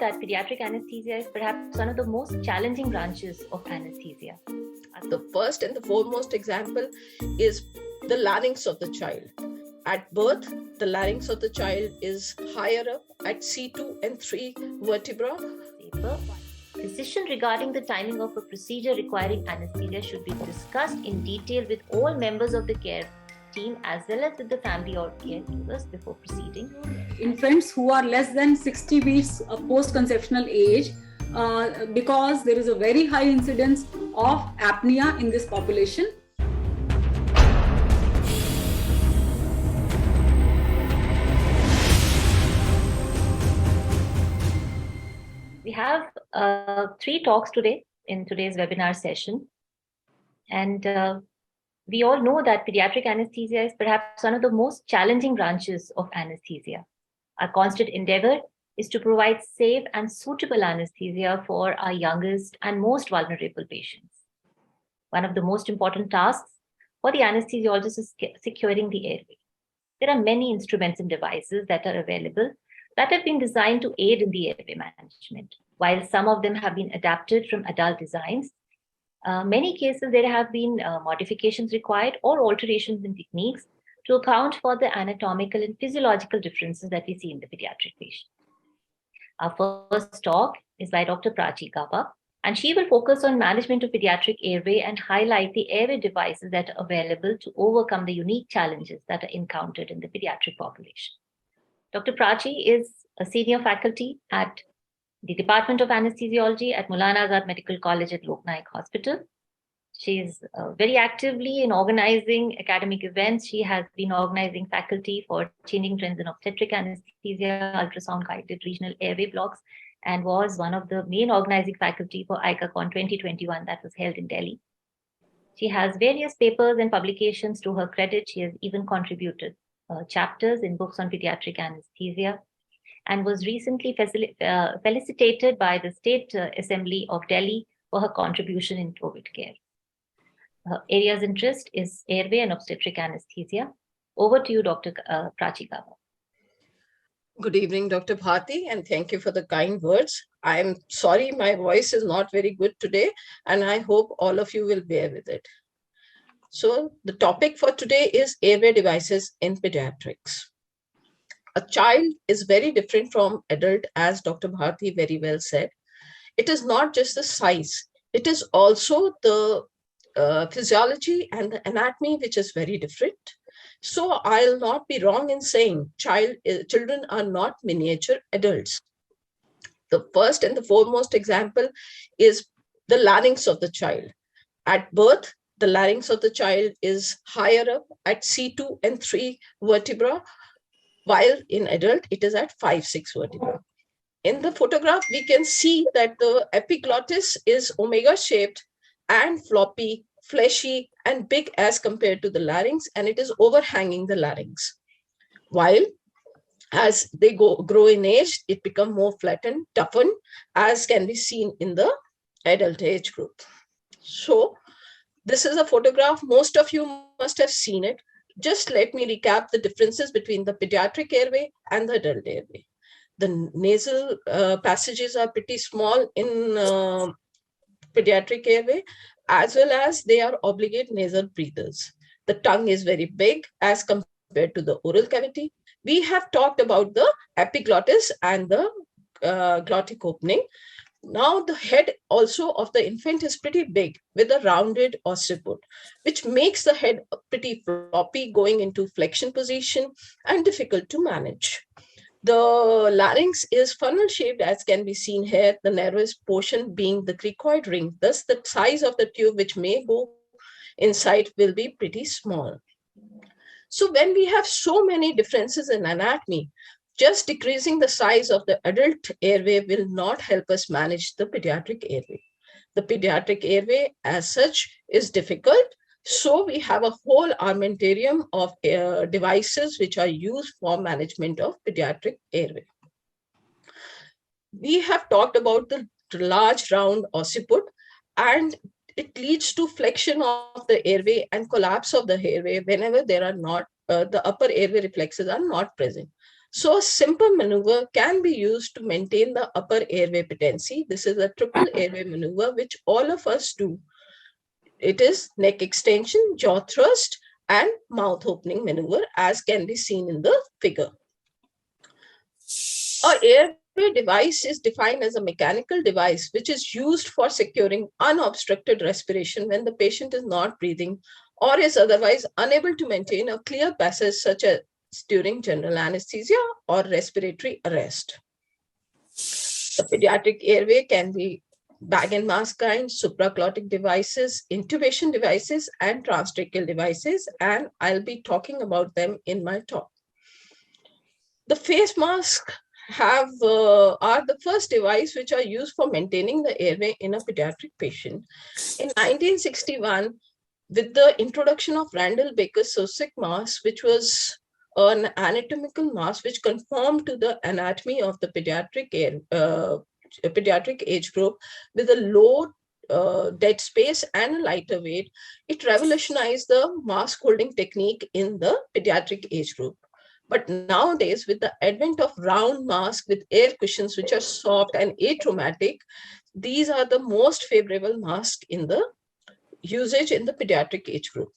that pediatric anesthesia is perhaps one of the most challenging branches of anesthesia. The first and the foremost example is the larynx of the child. At birth, the larynx of the child is higher up at C2 and 3 vertebra. Decision regarding the timing of a procedure requiring anesthesia should be discussed in detail with all members of the care team as well as with the family or caregivers before proceeding. Infants who are less than 60 weeks of post-conceptional age, because there is a very high incidence of apnea in this population. We have 3 talks today in today's webinar session. And we all know that pediatric anesthesia is perhaps one of the most challenging branches of anesthesia. Our constant endeavor is to provide safe and suitable anesthesia for our youngest and most vulnerable patients. One of the most important tasks for the anesthesiologist is securing the airway. There are many instruments and devices that are available that have been designed to aid in the airway management. While some of them have been adapted from adult designs, many cases there have been modifications required or alterations in techniques to account for the anatomical and physiological differences that we see in the pediatric patient. Our first talk is by Dr. Prachi Gaba, and she will focus on management of pediatric airway and highlight the airway devices that are available to overcome the unique challenges that are encountered in the pediatric population. Dr. Prachi is a senior faculty at the Department of Anesthesiology at Maulana Azad Medical College at Nayak Hospital. She is very actively in organizing academic events. She has been organizing faculty for Changing Trends in Obstetric Anesthesia, ultrasound-guided regional airway blocks, and was one of the main organizing faculty for ICACon 2021 that was held in Delhi. She has various papers and publications to her credit. She has even contributed chapters in books on pediatric anesthesia and was recently felicitated by the State Assembly of Delhi for her contribution in COVID care. Her area's interest is airway and obstetric anesthesia. Over to you, Dr. Prachi Gaba. Good evening, Dr. Bharti, and thank you for the kind words. I'm sorry my voice is not very good today, and I hope all of you will bear with it. So the topic for today is airway devices in pediatrics. A child is very different from adult, as Dr. Bharti very well said. It is not just the size, it is also the physiology and the anatomy, which is very different. So I'll not be wrong in saying children are not miniature adults. The first and the foremost example is the larynx of the child. At birth, the larynx of the child is higher up at C2 and 3 vertebra, while in adult it is at 5-6 vertebra. In the photograph, we can see that the epiglottis is omega shaped and floppy, fleshy, and big as compared to the larynx, and it is overhanging the larynx. While as they grow in age, it becomes more flattened, toughened, as can be seen in the adult age group. So this is a photograph. Most of you must have seen it. Just let me recap the differences between the pediatric airway and the adult airway. The nasal passages are pretty small in pediatric airway, as well as they are obligate nasal breathers. The tongue is very big as compared to the oral cavity. We have talked about the epiglottis and the glottic opening. Now the head also of the infant is pretty big with a rounded occiput, which makes the head pretty floppy, going into flexion position and difficult to manage. The larynx is funnel shaped, as can be seen here, the narrowest portion being the cricoid ring. Thus, the size of the tube which may go inside will be pretty small. So when we have so many differences in anatomy, just decreasing the size of the adult airway will not help us manage the pediatric airway. The pediatric airway as such is difficult. So we have a whole armamentarium of devices which are used for management of pediatric airway. We have talked about the large round occiput, and it leads to flexion of the airway and collapse of the airway whenever there are not, the upper airway reflexes are not present. So a simple maneuver can be used to maintain the upper airway patency. This is a triple airway maneuver, which all of us do. It is neck extension, jaw thrust, and mouth opening maneuver, as can be seen in the figure. Our airway device is defined as a mechanical device which is used for securing unobstructed respiration when the patient is not breathing or is otherwise unable to maintain a clear passage, such as during general anesthesia or respiratory arrest. The pediatric airway can be bag and mask kind, supraglottic devices, intubation devices, and transtracheal devices, and I'll be talking about them in my talk. The face mask are the first device which are used for maintaining the airway in a pediatric patient. In 1961, with the introduction of Randall Baker-Sosek mask, which was an anatomical mask which conformed to the anatomy of the pediatric age group with a low dead space and a lighter weight, it revolutionized the mask holding technique in the pediatric age group. But nowadays, with the advent of round masks with air cushions, which are soft and atraumatic, these are the most favorable masks in the usage in the pediatric age group.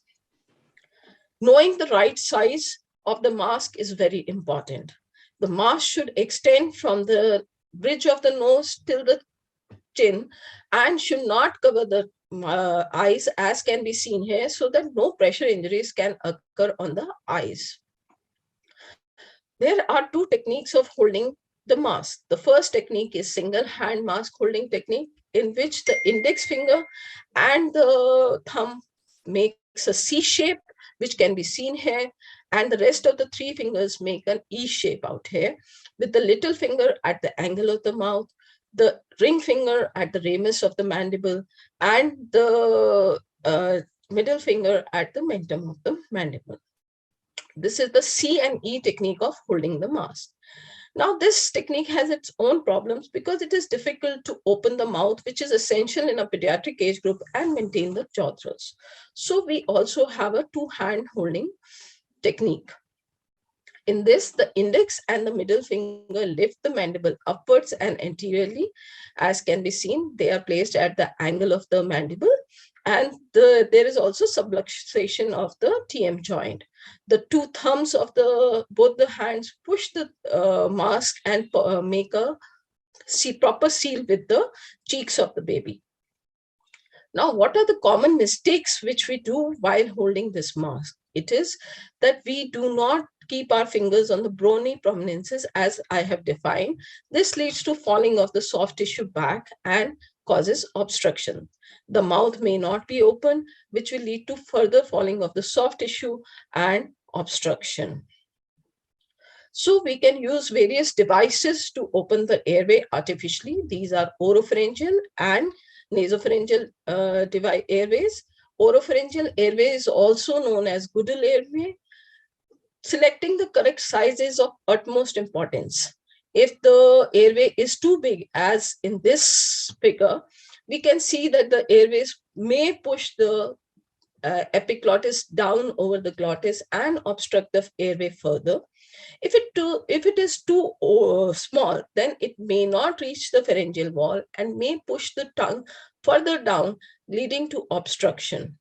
Knowing the right size of the mask is very important. The mask should extend from the bridge of the nose till the chin and should not cover the eyes, as can be seen here, so that no pressure injuries can occur on the eyes. There are two techniques of holding the mask. The first technique is single hand mask holding technique, in which the index finger and the thumb makes a C shape, which can be seen here, and the rest of the three fingers make an E shape out here, with the little finger at the angle of the mouth, the ring finger at the ramus of the mandible, and the middle finger at the mentum of the mandible. This is the C and E technique of holding the mask. Now, this technique has its own problems because it is difficult to open the mouth, which is essential in a pediatric age group, and maintain the jaw thrust. So we also have a two-hand holding technique. In this, the index and the middle finger lift the mandible upwards and anteriorly. As can be seen, they are placed at the angle of the mandible, and there is also subluxation of the TM joint. The two thumbs of both the hands push the mask and make a proper seal with the cheeks of the baby. Now, what are the common mistakes which we do while holding this mask? It is that we do not keep our fingers on the bony prominences as I have defined. This leads to falling of the soft tissue back and causes obstruction. The mouth may not be open, which will lead to further falling of the soft tissue and obstruction. So we can use various devices to open the airway artificially. These are oropharyngeal and nasopharyngeal airways. Oropharyngeal airway is also known as Goodell airway. Selecting the correct size is of utmost importance. If the airway is too big, as in this figure, we can see that the airways may push the epiglottis down over the glottis and obstruct the airway further. If it is too small, then it may not reach the pharyngeal wall and may push the tongue further down, leading to obstruction.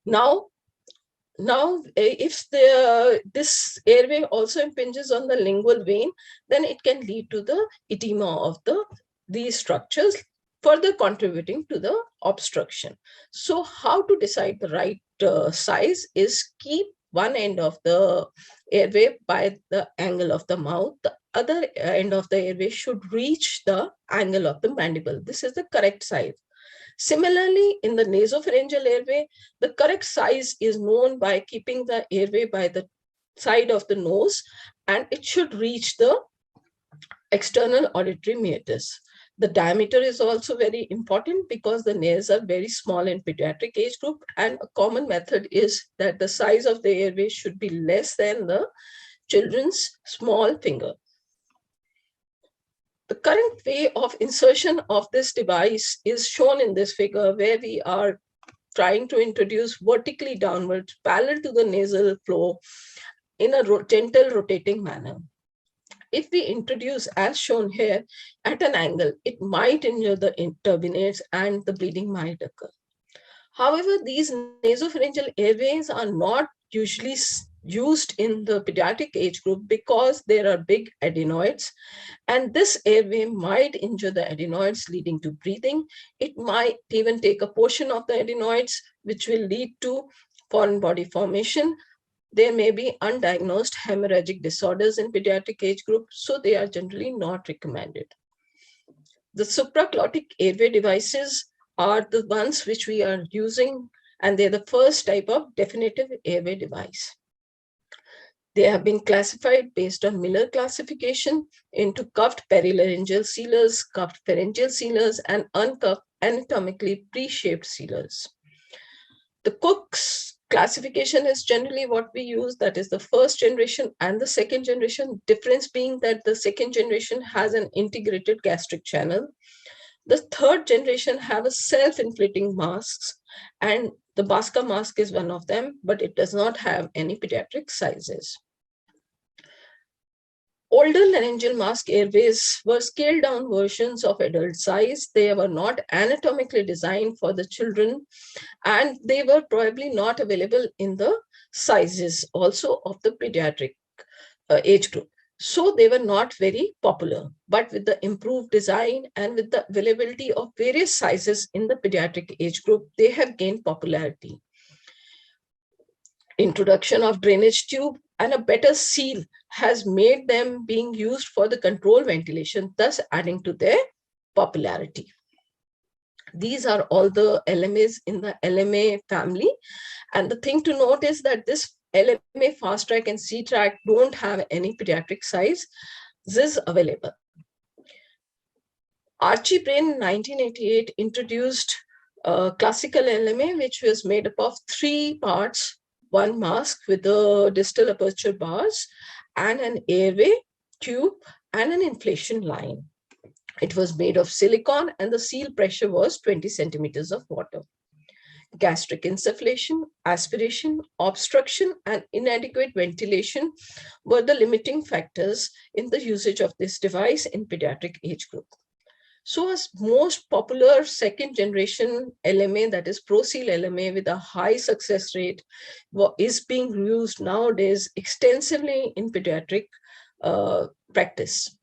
Now, if this airway also impinges on the lingual vein, then it can lead to the edema of these structures, further contributing to the obstruction. So how to decide the right size is keep one end of the airway by the angle of the mouth. The other end of the airway should reach the angle of the mandible. This is the correct size. Similarly, in the nasopharyngeal airway, the correct size is known by keeping the airway by the side of the nose, and it should reach the external auditory meatus. The diameter is also very important because the nails are very small in pediatric age group, and a common method is that the size of the airway should be less than the children's small finger. The current way of insertion of this device is shown in this figure, where we are trying to introduce vertically downwards, parallel to the nasal flow, in a gentle rotating manner. If we introduce, as shown here, at an angle, it might injure the turbinates and the bleeding might occur. However, these nasopharyngeal airways are not usually used in the pediatric age group because there are big adenoids, and this airway might injure the adenoids, leading to breathing. It might even take a portion of the adenoids, which will lead to foreign body formation. There may be undiagnosed hemorrhagic disorders in pediatric age group, so they are generally not recommended. The supraglottic airway devices are the ones which we are using, and they're the first type of definitive airway device. They have been classified based on Miller classification into cuffed perilaryngeal sealers, cuffed pharyngeal sealers, and uncuffed anatomically pre-shaped sealers. The Cook's classification is generally what we use, that is the first generation and the second generation, difference being that the second generation has an integrated gastric channel. The third generation have a self-inflating masks, and the Baska mask is one of them, but it does not have any pediatric sizes. Older laryngeal mask airways were scaled down versions of adult size. They were not anatomically designed for the children, and they were probably not available in the sizes also of the pediatric age group. So they were not very popular, but with the improved design and with the availability of various sizes in the pediatric age group, they have gained popularity. Introduction of drainage tube and a better seal has made them being used for the controlled ventilation, thus adding to their popularity. These are all the LMAs in the LMA family. And the thing to note is that this LMA Fast Track and C-Track don't have any pediatric size. This is available. Archie Brain in 1988 introduced a classical LMA, which was made up of 3 parts, one mask with the distal aperture bars and an airway tube and an inflation line. It was made of silicone and the seal pressure was 20 centimeters of water. Gastric insufflation, aspiration, obstruction, and inadequate ventilation were the limiting factors in the usage of this device in pediatric age group. So as most popular second generation LMA, that is ProSeal LMA with a high success rate, is being used nowadays extensively in pediatric practice.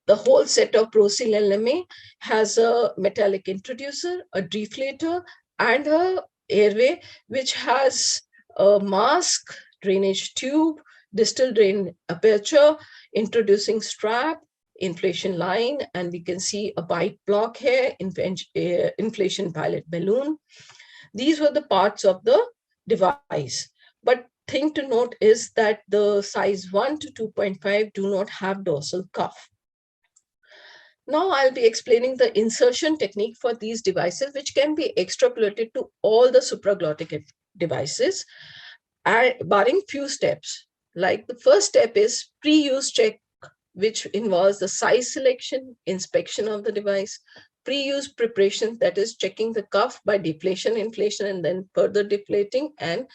The whole set of ProSeal LMA has a metallic introducer, a deflator, and an airway, which has a mask, drainage tube, distal drain aperture, introducing strap, inflation line, and we can see a bite block here, inflation pilot balloon. These were the parts of the device. But thing to note is that the size 1 to 2.5 do not have dorsal cuff. Now I'll be explaining the insertion technique for these devices, which can be extrapolated to all the supraglottic devices, barring few steps. Like the first step is pre-use check, which involves the size selection, inspection of the device, pre-use preparation, that is checking the cuff by deflation, inflation, and then further deflating and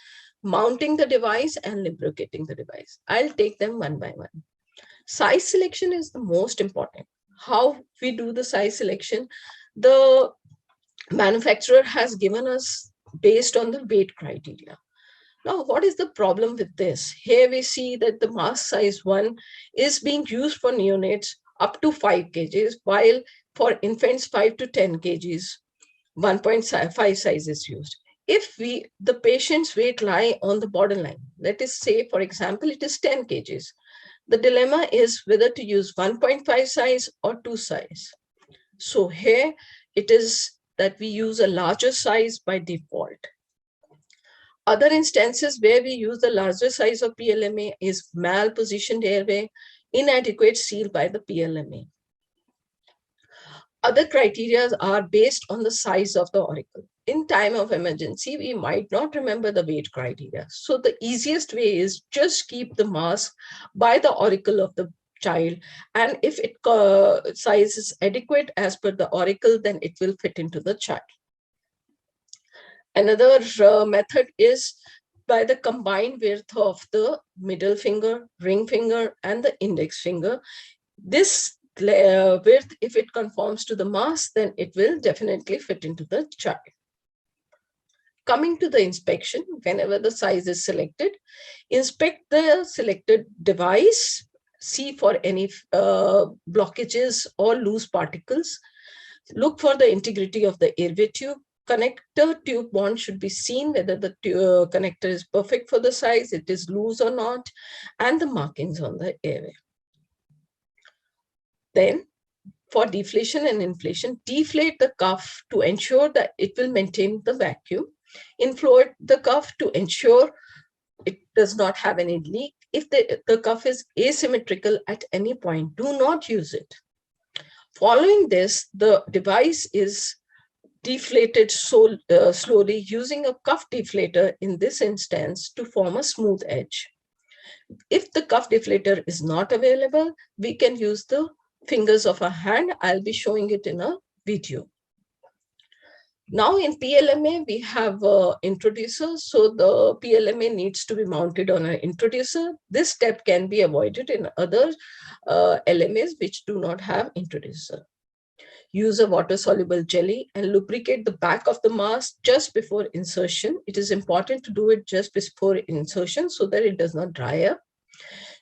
mounting the device and lubricating the device. I'll take them one by one. Size selection is the most important. How we do the size selection, the manufacturer has given us based on the weight criteria. Now, what is the problem with this? Here we see that the mask size 1 is being used for neonates up to 5 kgs, while for infants 5 to 10 kgs, 1.5 size is used. If the patient's weight lie on the borderline, let us say, for example, it is 10 kgs. The dilemma is whether to use 1.5 size or 2 size. So here it is that we use a larger size by default. Other instances where we use the larger size of PLMA is malpositioned airway, inadequate seal by the PLMA. Other criteria are based on the size of the auricle. In time of emergency, we might not remember the weight criteria. So the easiest way is just keep the mask by the auricle of the child. And if it size is adequate as per the auricle, then it will fit into the child. Another method is by the combined width of the middle finger, ring finger, and the index finger. This width, if it conforms to the mask, then it will definitely fit into the child. Coming to the inspection, whenever the size is selected, inspect the selected device, see for any blockages or loose particles. Look for the integrity of the airway tube. Connector tube bond should be seen, whether the connector is perfect for the size, it is loose or not, and the markings on the airway. Then, for deflation and inflation, deflate the cuff to ensure that it will maintain the vacuum. Inflate the cuff to ensure it does not have any leak. If the cuff is asymmetrical at any point, do not use it. Following this, the device is deflated slowly using a cuff deflator in this instance to form a smooth edge. If the cuff deflator is not available, we can use the fingers of our hand. I'll be showing it in a video. Now in PLMA, we have introducer. So the PLMA needs to be mounted on an introducer. This step can be avoided in other LMAs which do not have introducer. Use a water-soluble jelly and lubricate the back of the mask just before insertion. It is important to do it just before insertion so that it does not dry up.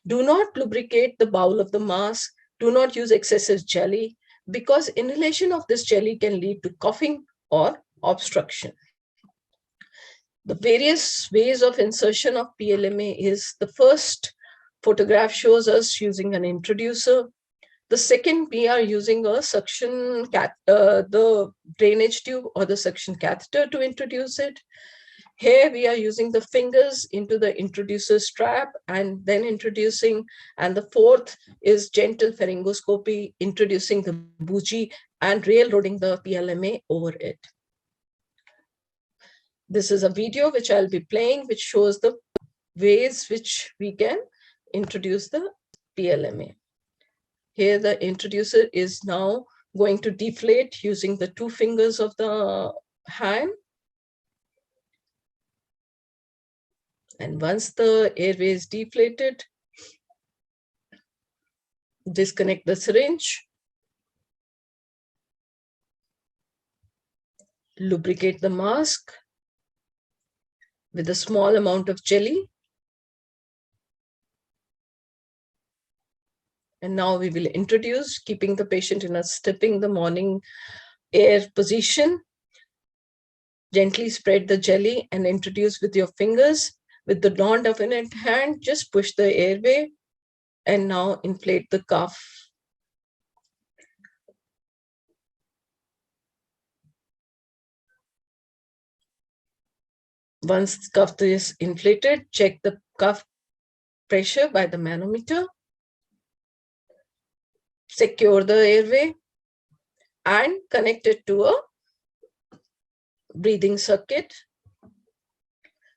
Do not lubricate the bowl of the mask. Do not use excessive jelly because inhalation of this jelly can lead to coughing or obstruction. The various ways of insertion of PLMA is the first photograph shows us using an introducer. The second, we are using a suction the drainage tube or the suction catheter to introduce it. Here we are using the fingers into the introducer strap and then introducing. And the fourth is gentle pharyngoscopy, introducing the bougie and railroading the PLMA over it. This is a video which I'll be playing, which shows the ways which we can introduce the PLMA. Here the introducer is now going to deflate using the two fingers of the hand. And once the airway is deflated, disconnect the syringe. Lubricate the mask with a small amount of jelly. And now we will introduce, keeping the patient in a stepping the morning air position. Gently spread the jelly and introduce with your fingers. With the non-dominant hand, just push the airway and now inflate the cuff. Once the cuff is inflated, check the cuff pressure by the manometer. Secure the airway and connect it to a breathing circuit,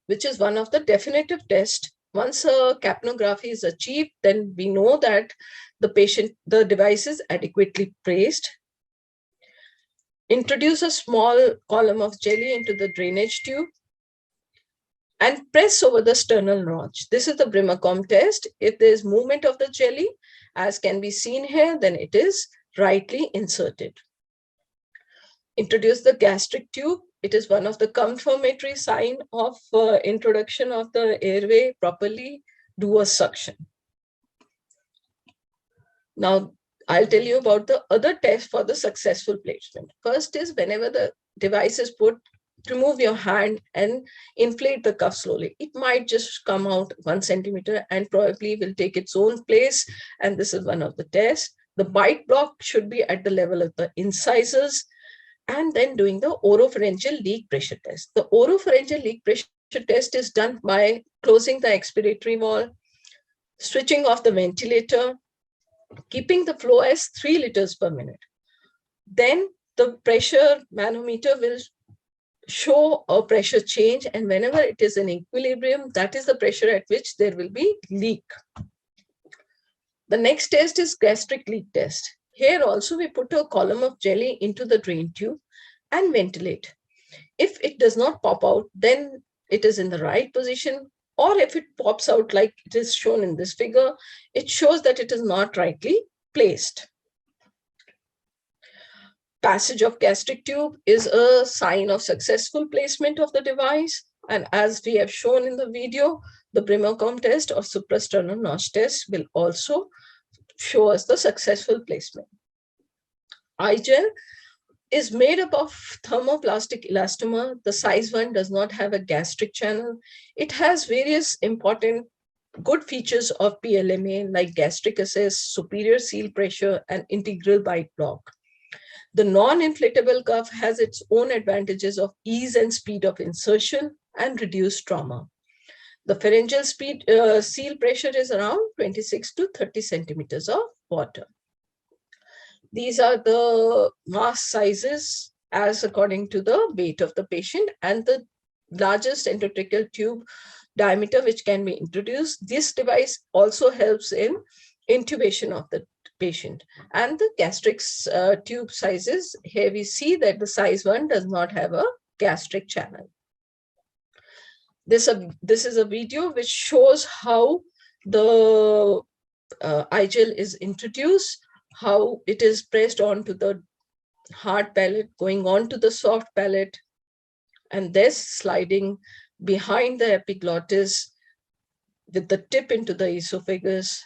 which is one of the definitive tests. Once a capnography is achieved, then we know that the device is adequately placed. Introduce a small column of jelly into the drainage tube and press over the sternal notch. This is the Brimacombe test. If there is movement of the jelly, as can be seen here, then it is rightly inserted. Introduce the gastric tube. It is one of the confirmatory sign of introduction of the airway properly. Do a suction. Now, I'll tell you about the other test for the successful placement. First is whenever the device is put, remove your hand and inflate the cuff slowly. It might just come out 1 centimeter and probably will take its own place. And this is one of the tests. The bite block should be at the level of the incisors. And then doing the oropharyngeal leak pressure test. The oropharyngeal leak pressure test is done by closing the expiratory wall, switching off the ventilator, keeping the flow as 3 liters per minute. Then the pressure manometer will show a pressure change, and whenever it is in equilibrium, that is the pressure at which there will be leak. The next test is gastric leak test. Here also we put a column of jelly into the drain tube and ventilate. If it does not pop out, then it is in the right position, or if it pops out like it is shown in this figure, it shows that it is not rightly placed. Passage of gastric tube is a sign of successful placement of the device. And as we have shown in the video, the Brimacombe test or suprasternal notch test will also show us the successful placement. iGel is made up of thermoplastic elastomer. The size 1 does not have a gastric channel. It has various important good features of PLMA like gastric access, superior seal pressure, and integral bite block. The non-inflatable cuff has its own advantages of ease and speed of insertion and reduced trauma. The pharyngeal seal pressure is around 26 to 30 centimeters of water. These are the mask sizes as according to the weight of the patient and the largest endotracheal tube diameter which can be introduced. This device also helps in intubation of the patient. And the gastric tube sizes, here we see that the size 1 does not have a gastric channel. This is a video which shows how the iGel is introduced, how it is pressed onto the hard palate, going on to the soft palate, and this sliding behind the epiglottis with the tip into the esophagus.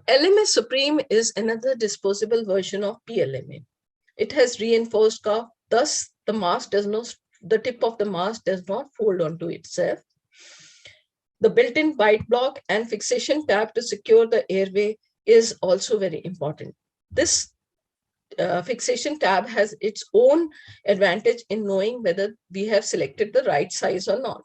LMA Supreme is another disposable version of PLMA. It has reinforced cuff, thus the tip of the mask does not fold onto itself. The built-in bite block and fixation tab to secure the airway is also very important. This fixation tab has its own advantage in knowing whether we have selected the right size or not.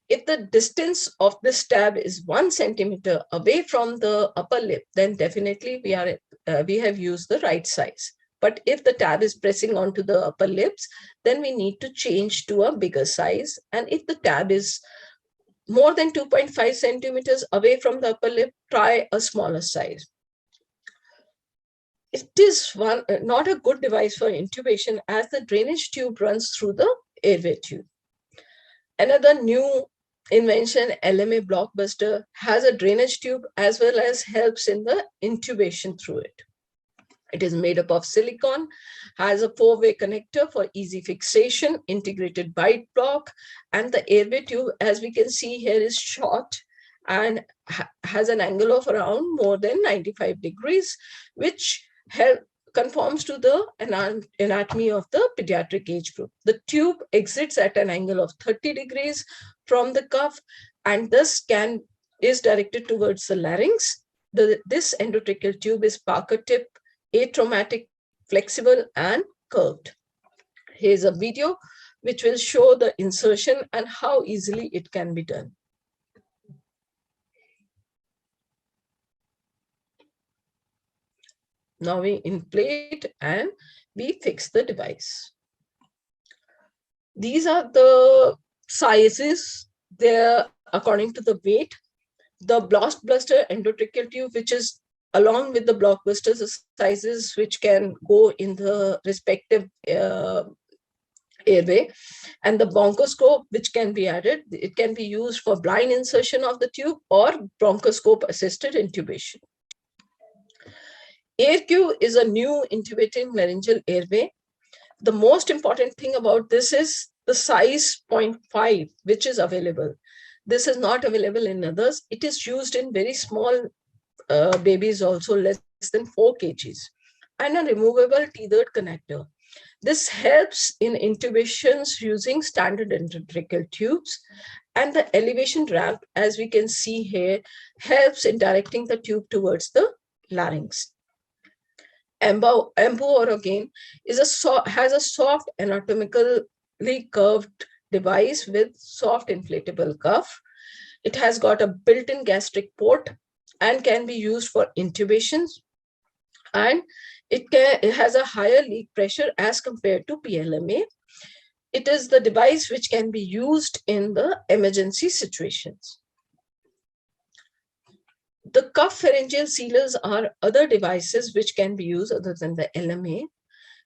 If the distance of this tab is 1 centimeter away from the upper lip, then definitely we have used the right size. But if the tab is pressing onto the upper lips, then we need to change to a bigger size. And if the tab is more than 2.5 centimeters away from the upper lip, try a smaller size. It is not a good device for intubation as the drainage tube runs through the airway tube. Another new invention, LMA Blockbuster, has a drainage tube as well as helps in the intubation through it. It is made up of silicone, has a 4-way connector for easy fixation, integrated bite block, and the airway tube, as we can see here, is short and has an angle of around more than 95 degrees, which conforms to the anatomy of the pediatric age group. The tube exits at an angle of 30 degrees from the cuff and thus is directed towards the larynx. This endotracheal tube is Parker tip, atraumatic, flexible, and curved. Here's a video which will show the insertion and how easily it can be done. Now we inflate and we fix the device. These are the sizes. They're according to the weight. The Blockbuster endotracheal tube, which is along with the Blockbusters sizes, which can go in the respective airway, and the bronchoscope, which can be added. It can be used for blind insertion of the tube or bronchoscope assisted intubation. AirQ is a new intubating laryngeal airway. The most important thing about this is the size 0.5, which is available. This is not available in others. It is used in very small babies also, less than 4 kgs, and a removable tethered connector. This helps in intubations using standard endotracheal tubes, and the elevation ramp, as we can see here, helps in directing the tube towards the larynx. Embu again has a soft anatomically curved device with soft inflatable cuff. It has got a built-in gastric port and can be used for intubations, and it has a higher leak pressure as compared to PLMA. It is the device which can be used in the emergency situations. The cuff pharyngeal sealers are other devices which can be used other than the LMA.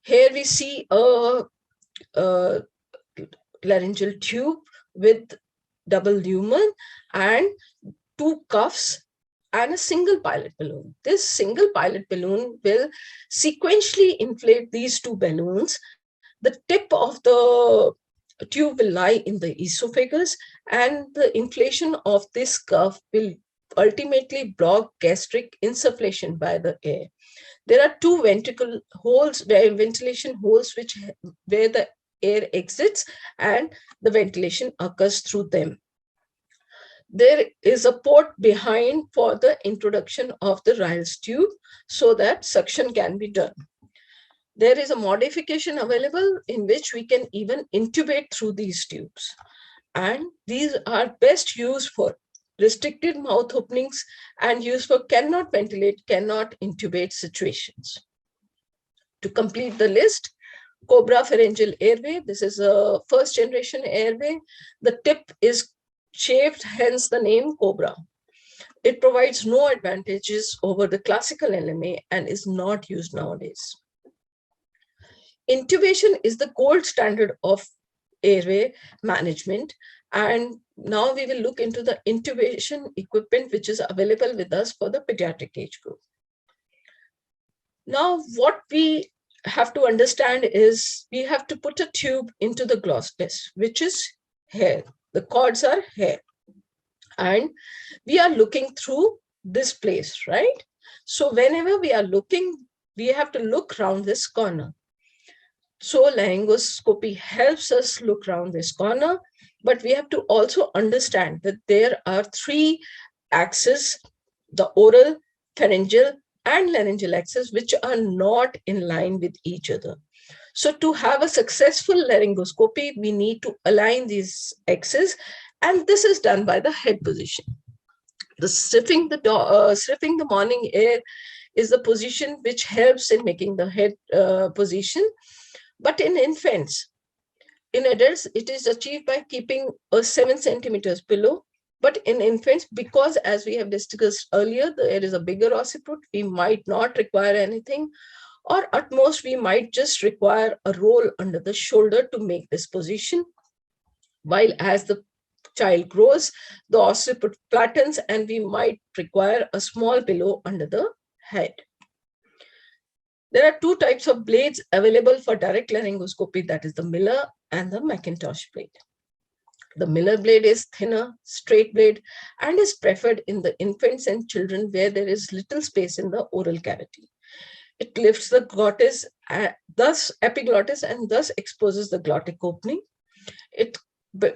Here we see a laryngeal tube with double lumen and 2 cuffs and a single pilot balloon. This single pilot balloon will sequentially inflate these 2 balloons. The tip of the tube will lie in the esophagus, and the inflation of this cuff will ultimately block gastric insufflation by the air. There are 2 ventricle holes, ventilation holes, where the air exits and the ventilation occurs through them. There is a port behind for the introduction of the Ryle's tube so that suction can be done. There is a modification available in which we can even intubate through these tubes. And these are best used for restricted mouth openings and used for cannot ventilate, cannot intubate situations. To complete the list, Cobra pharyngeal airway. This is a first generation airway. The tip is shaped, hence the name Cobra. It provides no advantages over the classical LMA and is not used nowadays. Intubation is the gold standard of airway management, and now we will look into the intubation equipment which is available with us for the pediatric age group. Now, what we have to understand is we have to put a tube into the glottis, which is hair. The cords are hair, and we are looking through this place, right? So whenever we are looking, we have to look around this corner. So laryngoscopy helps us look around this corner, but we have to also understand that there are 3 axes, the oral, pharyngeal, and laryngeal axis, which are not in line with each other. So to have a successful laryngoscopy, we need to align these axes, and this is done by the head position. The sniffing the morning air is the position which helps in making the head position. But in infants, in adults, it is achieved by keeping 7 centimeters below. But in infants, because as we have discussed earlier, there is a bigger occiput, we might not require anything, or at most we might just require a roll under the shoulder to make this position. While as the child grows, the occiput flattens and we might require a small pillow under the head. There are 2 types of blades available for direct laryngoscopy, that is the Miller and the Macintosh blade. The Miller blade is thinner, straight blade, and is preferred in the infants and children where there is little space in the oral cavity. It lifts the glottis, thus epiglottis, and thus exposes the glottic opening. It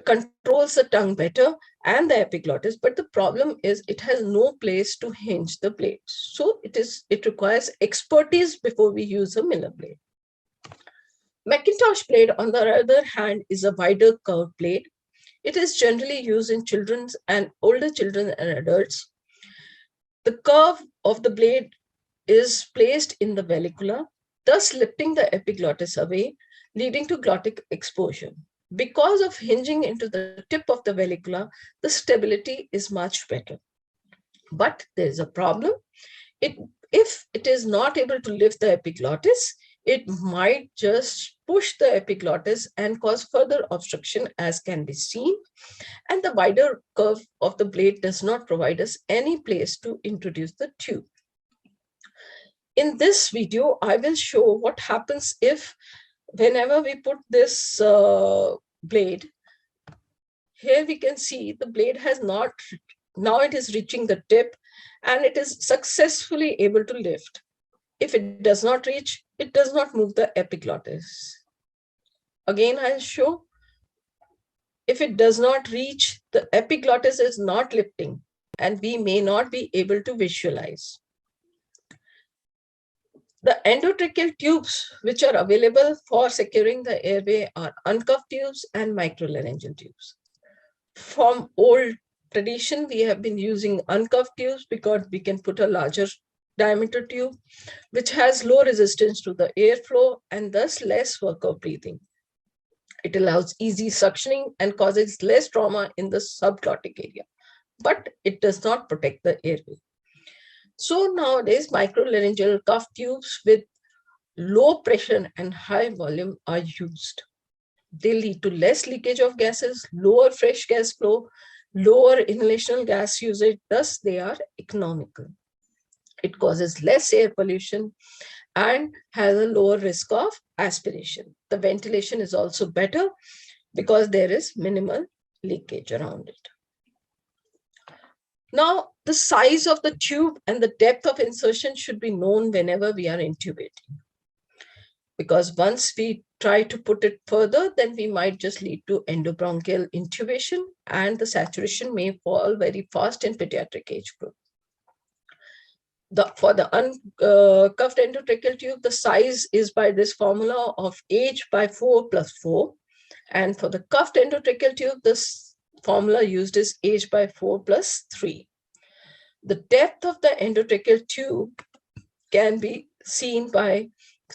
controls the tongue better and the epiglottis, but the problem is it has no place to hinge the blade. So it requires expertise before we use a Miller blade. Macintosh blade, on the other hand, is a wider curved blade. It is generally used in children and older children and adults. The curve of the blade is placed in the vallecula, thus lifting the epiglottis away, leading to glottic exposure. Because of hinging into the tip of the vallecula, the stability is much better. But there is a problem. If it is not able to lift the epiglottis, it might just push the epiglottis and cause further obstruction, as can be seen. And the wider curve of the blade does not provide us any place to introduce the tube. In this video, I will show what happens if whenever we put this blade, here we can see the blade has not, now it is reaching the tip and it is successfully able to lift. If it does not reach, it does not move the epiglottis. Again, I'll show. If it does not reach, the epiglottis is not lifting and we may not be able to visualize. The endotracheal tubes which are available for securing the airway are uncuffed tubes and microlaryngeal tubes. From old tradition, we have been using uncuffed tubes because we can put a larger diameter tube which has low resistance to the airflow and thus less work of breathing. It allows easy suctioning and causes less trauma in the subglottic area, but it does not protect the airway. So nowadays, microlaryngeal cuff tubes with low pressure and high volume are used. They lead to less leakage of gases, lower fresh gas flow, lower inhalational gas usage, thus they are economical. It causes less air pollution and has a lower risk of aspiration. The ventilation is also better because there is minimal leakage around it. Now, the size of the tube and the depth of insertion should be known whenever we are intubating. Because once we try to put it further, then we might just lead to endobronchial intubation, and the saturation may fall very fast in pediatric age group. For the uncuffed endotracheal tube, the size is by this formula of H by 4 plus 4. And for the cuffed endotracheal tube, this formula used is H by 4 plus 3. The depth of the endotracheal tube can be seen by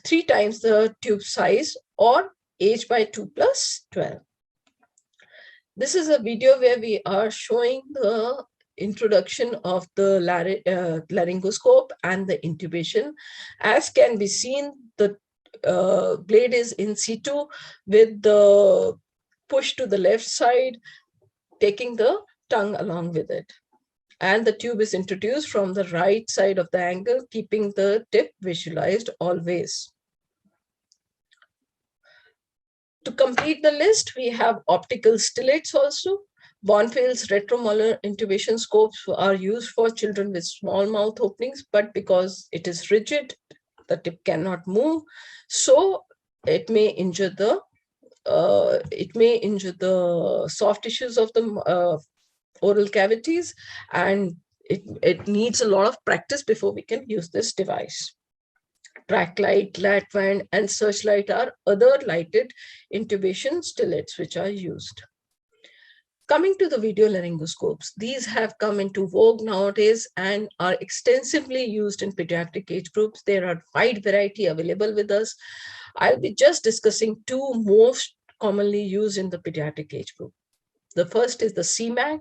3 times the tube size, or H by 2 plus 12. This is a video where we are showing the introduction of the laryngoscope and the intubation. As can be seen, the blade is in situ with the push to the left side, taking the tongue along with it. And the tube is introduced from the right side of the angle, keeping the tip visualized always. To complete the list, we have optical stillates also. Bonfils retromolar intubation scopes are used for children with small mouth openings, but because it is rigid, the tip cannot move, so it may injure the soft tissues of the oral cavities, and it needs a lot of practice before we can use this device. Tracklight, Latvan, and Searchlight are other lighted intubation stillates which are used. Coming to the video laryngoscopes, these have come into vogue nowadays and are extensively used in pediatric age groups. There are wide variety available with us. I'll be just discussing 2 most commonly used in the pediatric age group. The first is the CMAC,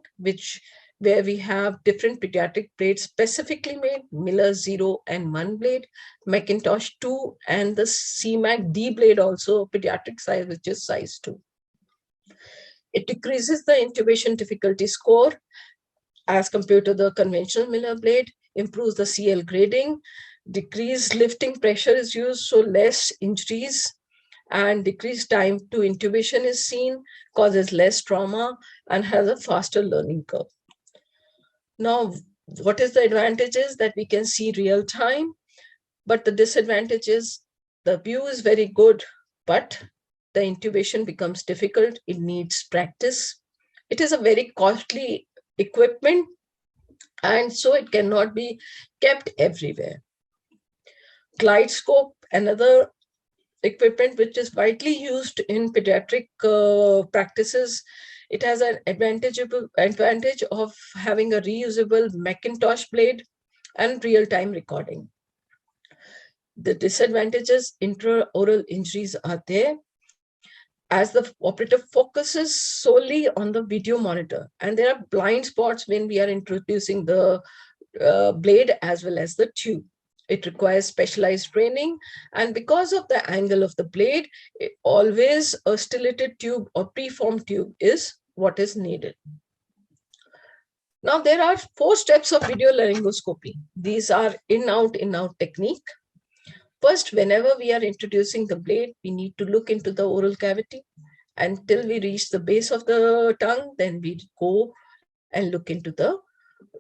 where we have different pediatric blades specifically made, Miller 0 and 1 blade, Macintosh 2, and the CMAC D blade also, pediatric size, which is size 2. It decreases the intubation difficulty score as compared to the conventional Miller blade, improves the CL grading, decreased lifting pressure is used, so less injuries, and decreased time to intubation is seen, causes less trauma, and has a faster learning curve. Now, what is the advantage is that we can see real time, but the disadvantage is the view is very good, but the intubation becomes difficult. It needs practice. It is a very costly equipment, and so it cannot be kept everywhere. Glide scope, another equipment which is widely used in pediatric practices. It has an advantage of having a reusable Macintosh blade and real-time recording. The disadvantages, intraoral injuries are there, as the operator focuses solely on the video monitor, and there are blind spots when we are introducing the blade as well as the tube. It requires specialized training, and because of the angle of the blade, always a stillated tube or preformed tube is what is needed. Now, there are 4 steps of video laryngoscopy. These are in-out technique. First, whenever we are introducing the blade, we need to look into the oral cavity until we reach the base of the tongue. Then we go and look into the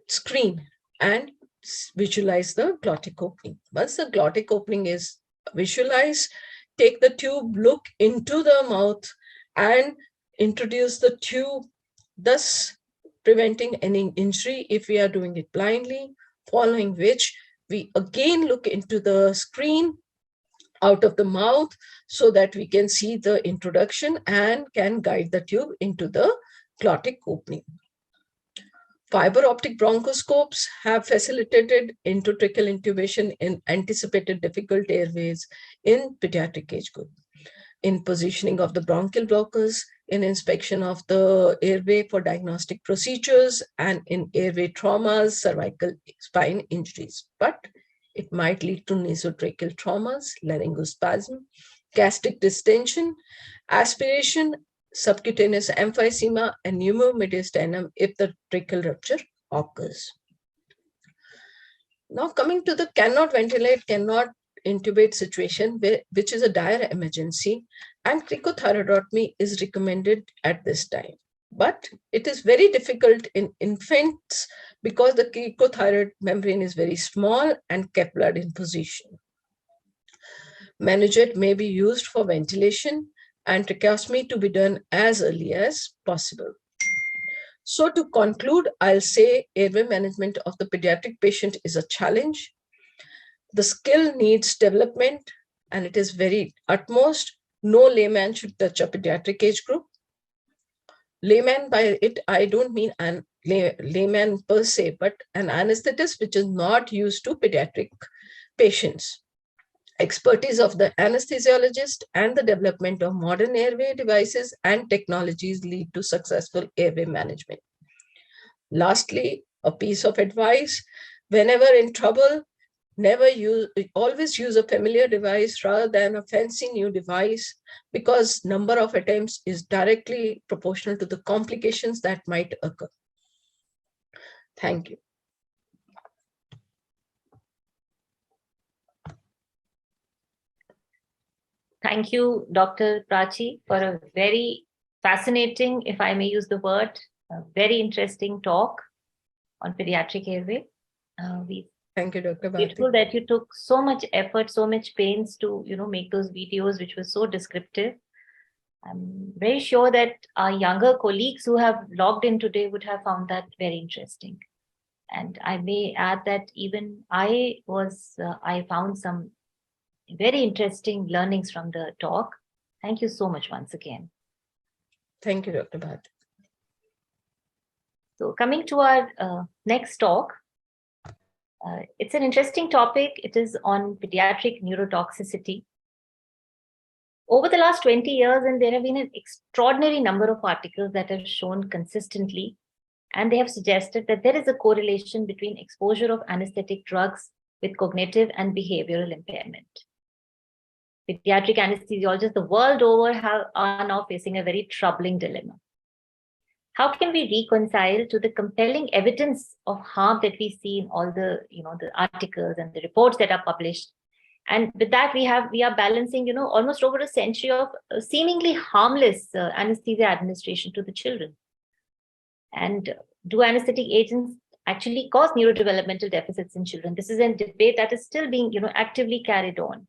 screen and visualize the glottic opening. Once the glottic opening is visualized, take the tube, look into the mouth, and introduce the tube, thus preventing any injury if we are doing it blindly, following which we again look into the screen out of the mouth so that we can see the introduction and can guide the tube into the glottic opening. Fiber optic bronchoscopes have facilitated endotracheal intubation in anticipated difficult airways in pediatric age group, in positioning of the bronchial blockers, in inspection of the airway for diagnostic procedures, and in airway traumas, cervical spine injuries. But it might lead to nasotracheal traumas, laryngospasm, gastric distension, aspiration, subcutaneous emphysema, and pneumomediastinum if the tracheal rupture occurs. Now coming to the cannot ventilate, cannot intubate situation, which is a dire emergency, and cricothyroidotomy is recommended at this time. But it is very difficult in infants because the cricothyroid membrane is very small and kept blood in position. Menuget may be used for ventilation and tracheostomy to be done as early as possible. So to conclude, I'll say airway management of the pediatric patient is a challenge. The skill needs development, and it is very utmost. No layman should touch a pediatric age group. Layman, by it, I don't mean an layman per se, but an anesthetist which is not used to pediatric patients. Expertise of the anesthesiologist and the development of modern airway devices and technologies lead to successful airway management. Lastly, a piece of advice: whenever in trouble, always use a familiar device rather than a fancy new device, because number of attempts is directly proportional to the complications that might occur. Thank you. Thank you, Dr. Prachi, for a very fascinating, if I may use the word, very interesting talk on pediatric airway. Thank you, Dr. Bharti. Grateful that you took so much effort, so much pains to make those videos, which were so descriptive. I'm very sure that our younger colleagues who have logged in today would have found that very interesting. And I may add that even I found some very interesting learnings from the talk. Thank you so much once again. Thank you, Dr. Bharti. So coming to our next talk, it's an interesting topic. It is on pediatric neurotoxicity. Over the last 20 years, and there have been an extraordinary number of articles that have shown consistently, and they have suggested that there is a correlation between exposure of anesthetic drugs with cognitive and behavioral impairment. Pediatric anesthesiologists the world over are now facing a very troubling dilemma. How can we reconcile to the compelling evidence of harm that we see in all the, the articles and the reports that are published? And with that, we are balancing, almost over a century of seemingly harmless anesthesia administration to the children. And do anesthetic agents actually cause neurodevelopmental deficits in children? This is a debate that is still being, actively carried on.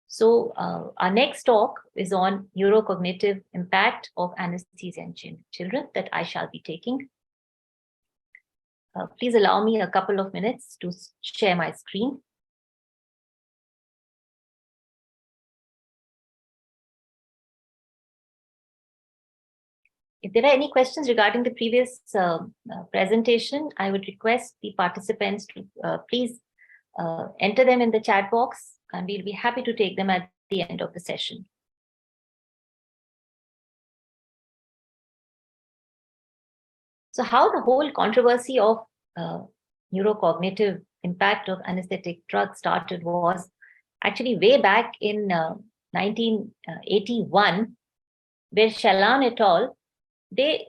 So our next talk is on neurocognitive impact of anesthesia in children that I shall be taking. Please allow me a couple of minutes to share my screen. If there are any questions regarding the previous presentation, I would request the participants to please enter them in the chat box, and we'll be happy to take them at the end of the session. So how the whole controversy of neurocognitive impact of anesthetic drugs started was actually way back in 1981, where Shalan et al., they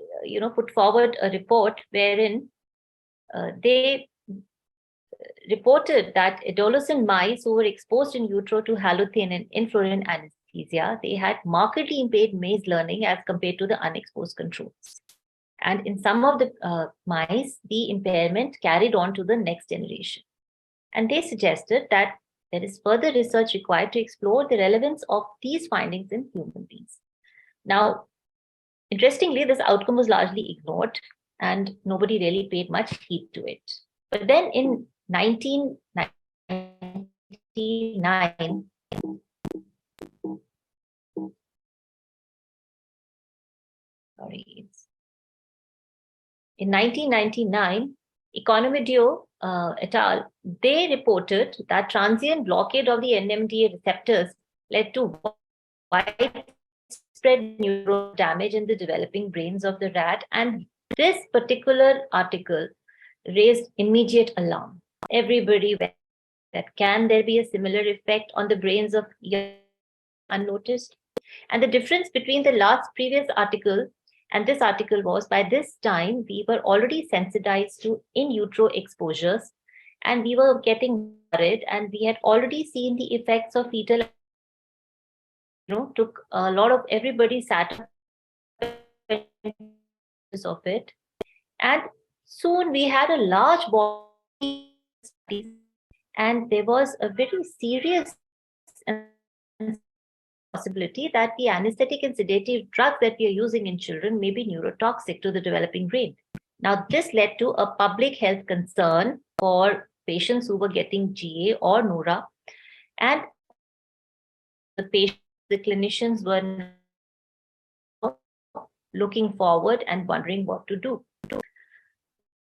put forward a report wherein they reported that adolescent mice who were exposed in utero to halothane and infrared anesthesia, they had markedly impaired maze learning as compared to the unexposed controls. And in some of the mice, the impairment carried on to the next generation. And they suggested that there is further research required to explore the relevance of these findings in human beings. Now, interestingly, this outcome was largely ignored and nobody really paid much heed to it. But then in 1999, in 1999, Economidio et al., they reported that transient blockade of the NMDA receptors led to widespread neural damage in the developing brains of the rat. And this particular article raised immediate alarm. Everybody went, that can there be a similar effect on the brains of young unnoticed. And the difference between the previous article and this article was, by this time, we were already sensitized to in utero exposures, and we were getting worried, and we had already seen the effects of fetal, took a lot of everybody sat of it. And soon we had a large body studies, and there was a very serious possibility that the anesthetic and sedative drugs that we are using in children may be neurotoxic to the developing brain. Now, this led to a public health concern for patients who were getting GA or NORA, and the clinicians were looking forward and wondering what to do.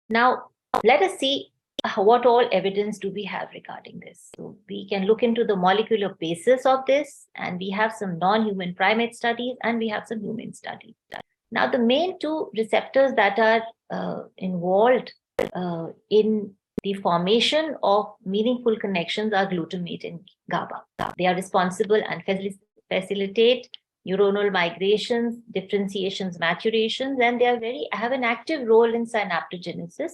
Now, let us see what all evidence do we have regarding this. So we can look into the molecular basis of this, and we have some non-human primate studies, and we have some human studies. Now, the main two receptors that are involved in the formation of meaningful connections are glutamate and GABA. They are responsible and facilitate neuronal migrations, differentiations, maturations, and they have an active role in synaptogenesis.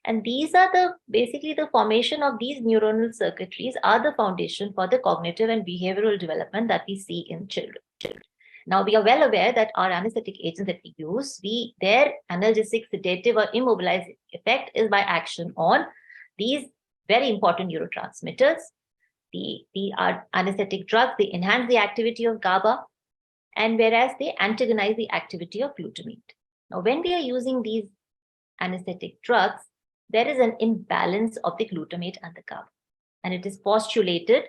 And these are basically the formation of these neuronal circuitries are the foundation for the cognitive and behavioral development that we see in children. Now, we are well aware that our anesthetic agents that we use, their analgesic, sedative, or immobilizing effect is by action on these very important neurotransmitters. The anesthetic drugs, they enhance the activity of GABA, and whereas they antagonize the activity of glutamate. Now, when we are using these anesthetic drugs, there is an imbalance of the glutamate and the GABA. And it is postulated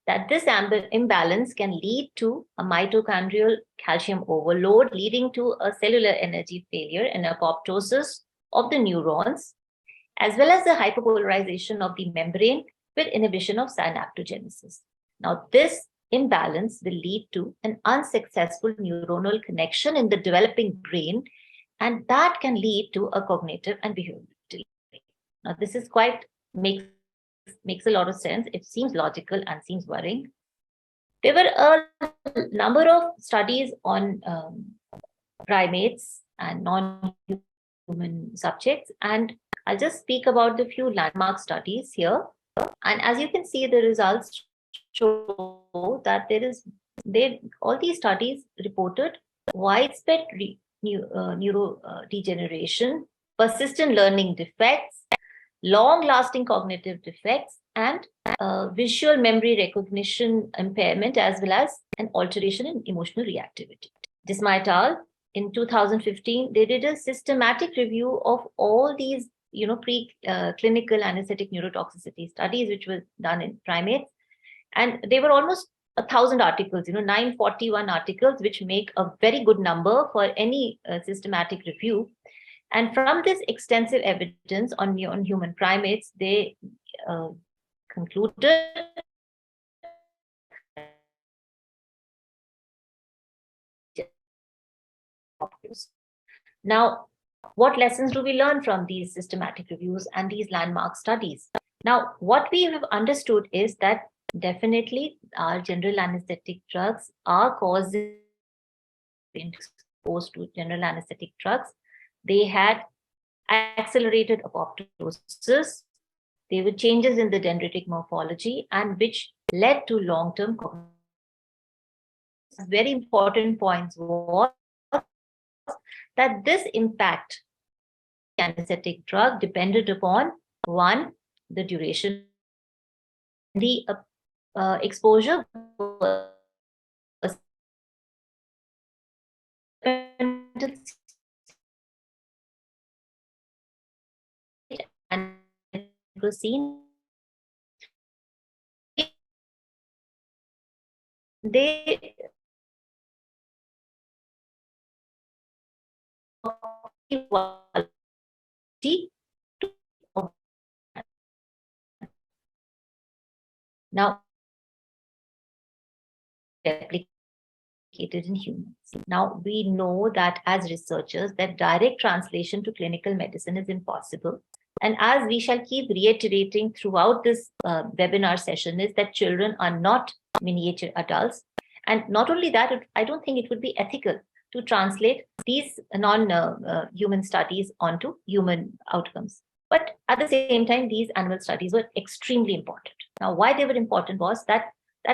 that this imbalance can lead to a mitochondrial calcium overload, leading to a cellular energy failure and apoptosis of the neurons, as well as the hyperpolarization of the membrane with inhibition of synaptogenesis. Now, this imbalance will lead to an unsuccessful neuronal connection in the developing brain, and that can lead to a cognitive and behavioral delay. Now, this is makes a lot of sense. It seems logical and seems worrying. There were a number of studies on primates and non-human subjects, and I'll just speak about the few landmark studies here. And as you can see, the results show that all these studies reported widespread neurodegeneration, persistent learning defects, long-lasting cognitive defects, and visual memory recognition impairment, as well as an alteration in emotional reactivity. Disma et al. In 2015, they did a systematic review of all these pre-clinical anesthetic neurotoxicity studies, which were done in primates. And they were almost 1,000 articles, 941 articles, which make a very good number for any systematic review. And from this extensive evidence on human primates, they concluded now, what lessons do we learn from these systematic reviews and these landmark studies? Now, what we have understood is that definitely our general anesthetic drugs are causing exposed to general anesthetic drugs. They had accelerated apoptosis. There were changes in the dendritic morphology, and which led to long-term cognitive. Very important points was that this impact anesthetic drug depended upon, one, the duration, the exposure and was seen. They now replicated in humans. Now we know that as researchers that direct translation to clinical medicine is impossible. And as we shall keep reiterating throughout this webinar session is that children are not miniature adults. And not only that, I don't think it would be ethical to translate these non-human studies onto human outcomes. But at the same time, these animal studies were extremely important. Now, why they were important was that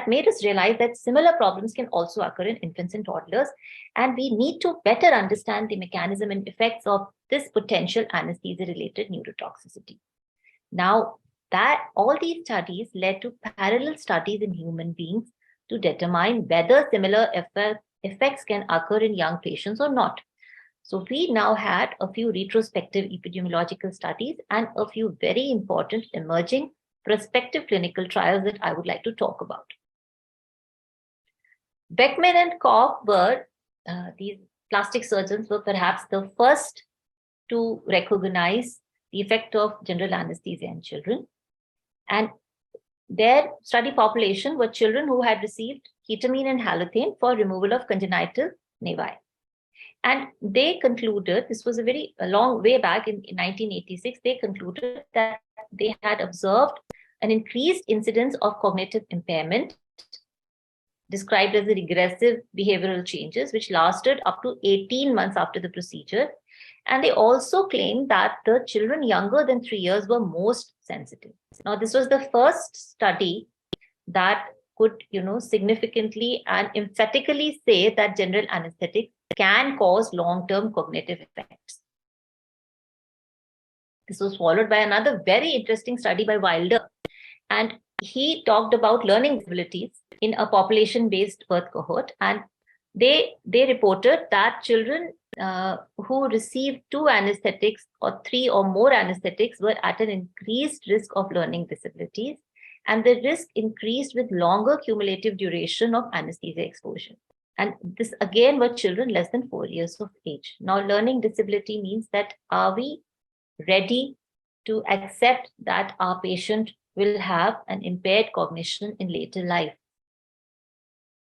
made us realize that similar problems can also occur in infants and toddlers, and we need to better understand the mechanism and effects of this potential anesthesia-related neurotoxicity. Now, that all these studies led to parallel studies in human beings to determine whether similar effects can occur in young patients or not. So we now had a few retrospective epidemiological studies and a few very important emerging prospective clinical trials that I would like to talk about. Beckman and Koch were, these plastic surgeons were perhaps the first to recognize the effect of general anesthesia in children. And their study population were children who had received ketamine and halothane for removal of congenital nevi. And they concluded, this was a long way back in 1986, they concluded that they had observed an increased incidence of cognitive impairment, described as the regressive behavioral changes, which lasted up to 18 months after the procedure. And they also claimed that the children younger than 3 years were most sensitive. Now, this was the first study that could, significantly and emphatically say that general anesthetics can cause long-term cognitive effects. This was followed by another very interesting study by Wilder, and he talked about learning disabilities in a population-based birth cohort, and they reported that children who received 2 anesthetics or 3 or more anesthetics were at an increased risk of learning disabilities, and the risk increased with longer cumulative duration of anesthesia exposure. And this again were children less than 4 years of age. Now, learning disability means that are we ready to accept that our patient will have an impaired cognition in later life?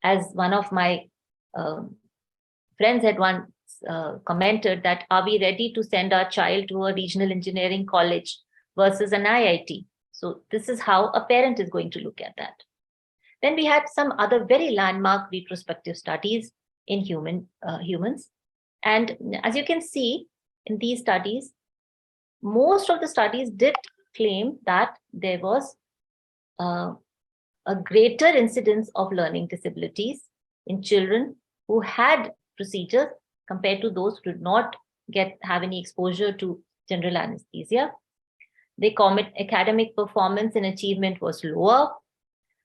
As one of my friends had once commented, that are we ready to send our child to a regional engineering college versus an IIT? So this is how a parent is going to look at that. Then we had some other very landmark retrospective studies in humans. And as you can see in these studies, most of the studies did claim that there was a greater incidence of learning disabilities in children who had procedures compared to those who did not have any exposure to general anesthesia. Their academic performance and achievement was lower.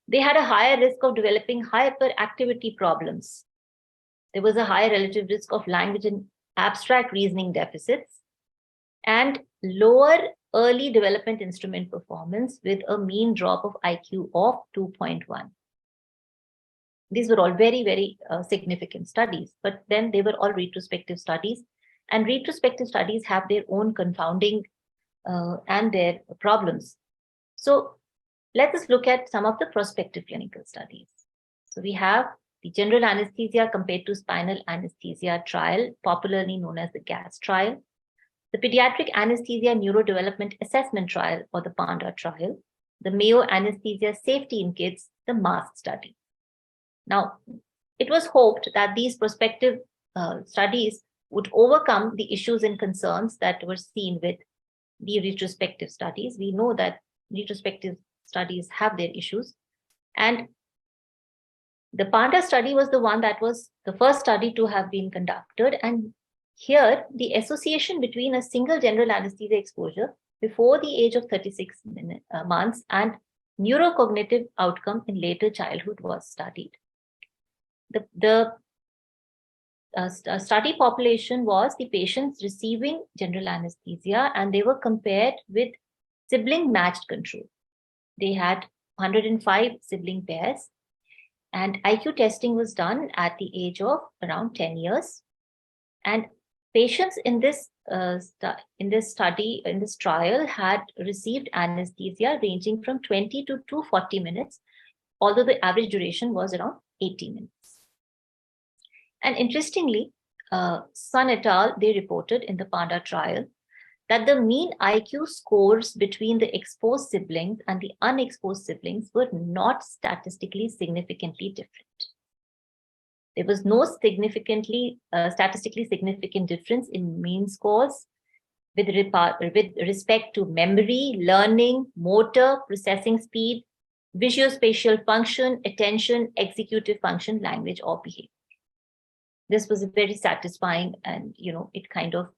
They had a higher risk of developing hyperactivity problems. There was a higher relative risk of language and abstract reasoning deficits, and lower early development instrument performance with a mean drop of IQ of 2.1. These were all very, very significant studies, but then they were all retrospective studies, and retrospective studies have their own confounding and their problems. So let us look at some of the prospective clinical studies. So we have the general anesthesia compared to spinal anesthesia trial, popularly known as the GAS trial, the Pediatric Anesthesia Neurodevelopment Assessment Trial, or the PANDA trial, the Mayo Anesthesia Safety in Kids, the MASK study. Now, it was hoped that these prospective studies would overcome the issues and concerns that were seen with the retrospective studies. We know that retrospective studies have their issues. And the PANDA study was the one that was the first study to have been conducted. And here, the association between a single general anesthesia exposure before the age of 36 months and neurocognitive outcome in later childhood was studied. The study population was the patients receiving general anesthesia, and they were compared with sibling matched control. They had 105 sibling pairs, and IQ testing was done at the age of around 10 years. And patients in this trial had received anesthesia ranging from 20 to 240 minutes, although the average duration was around 80 minutes. And interestingly, Sun et al., they reported in the PANDA trial that the mean IQ scores between the exposed siblings and the unexposed siblings were not statistically significantly different. There was no statistically significant difference in mean scores with respect to memory, learning, motor, processing speed, visuospatial function, attention, executive function, language, or behavior. This was very satisfying, and it kind of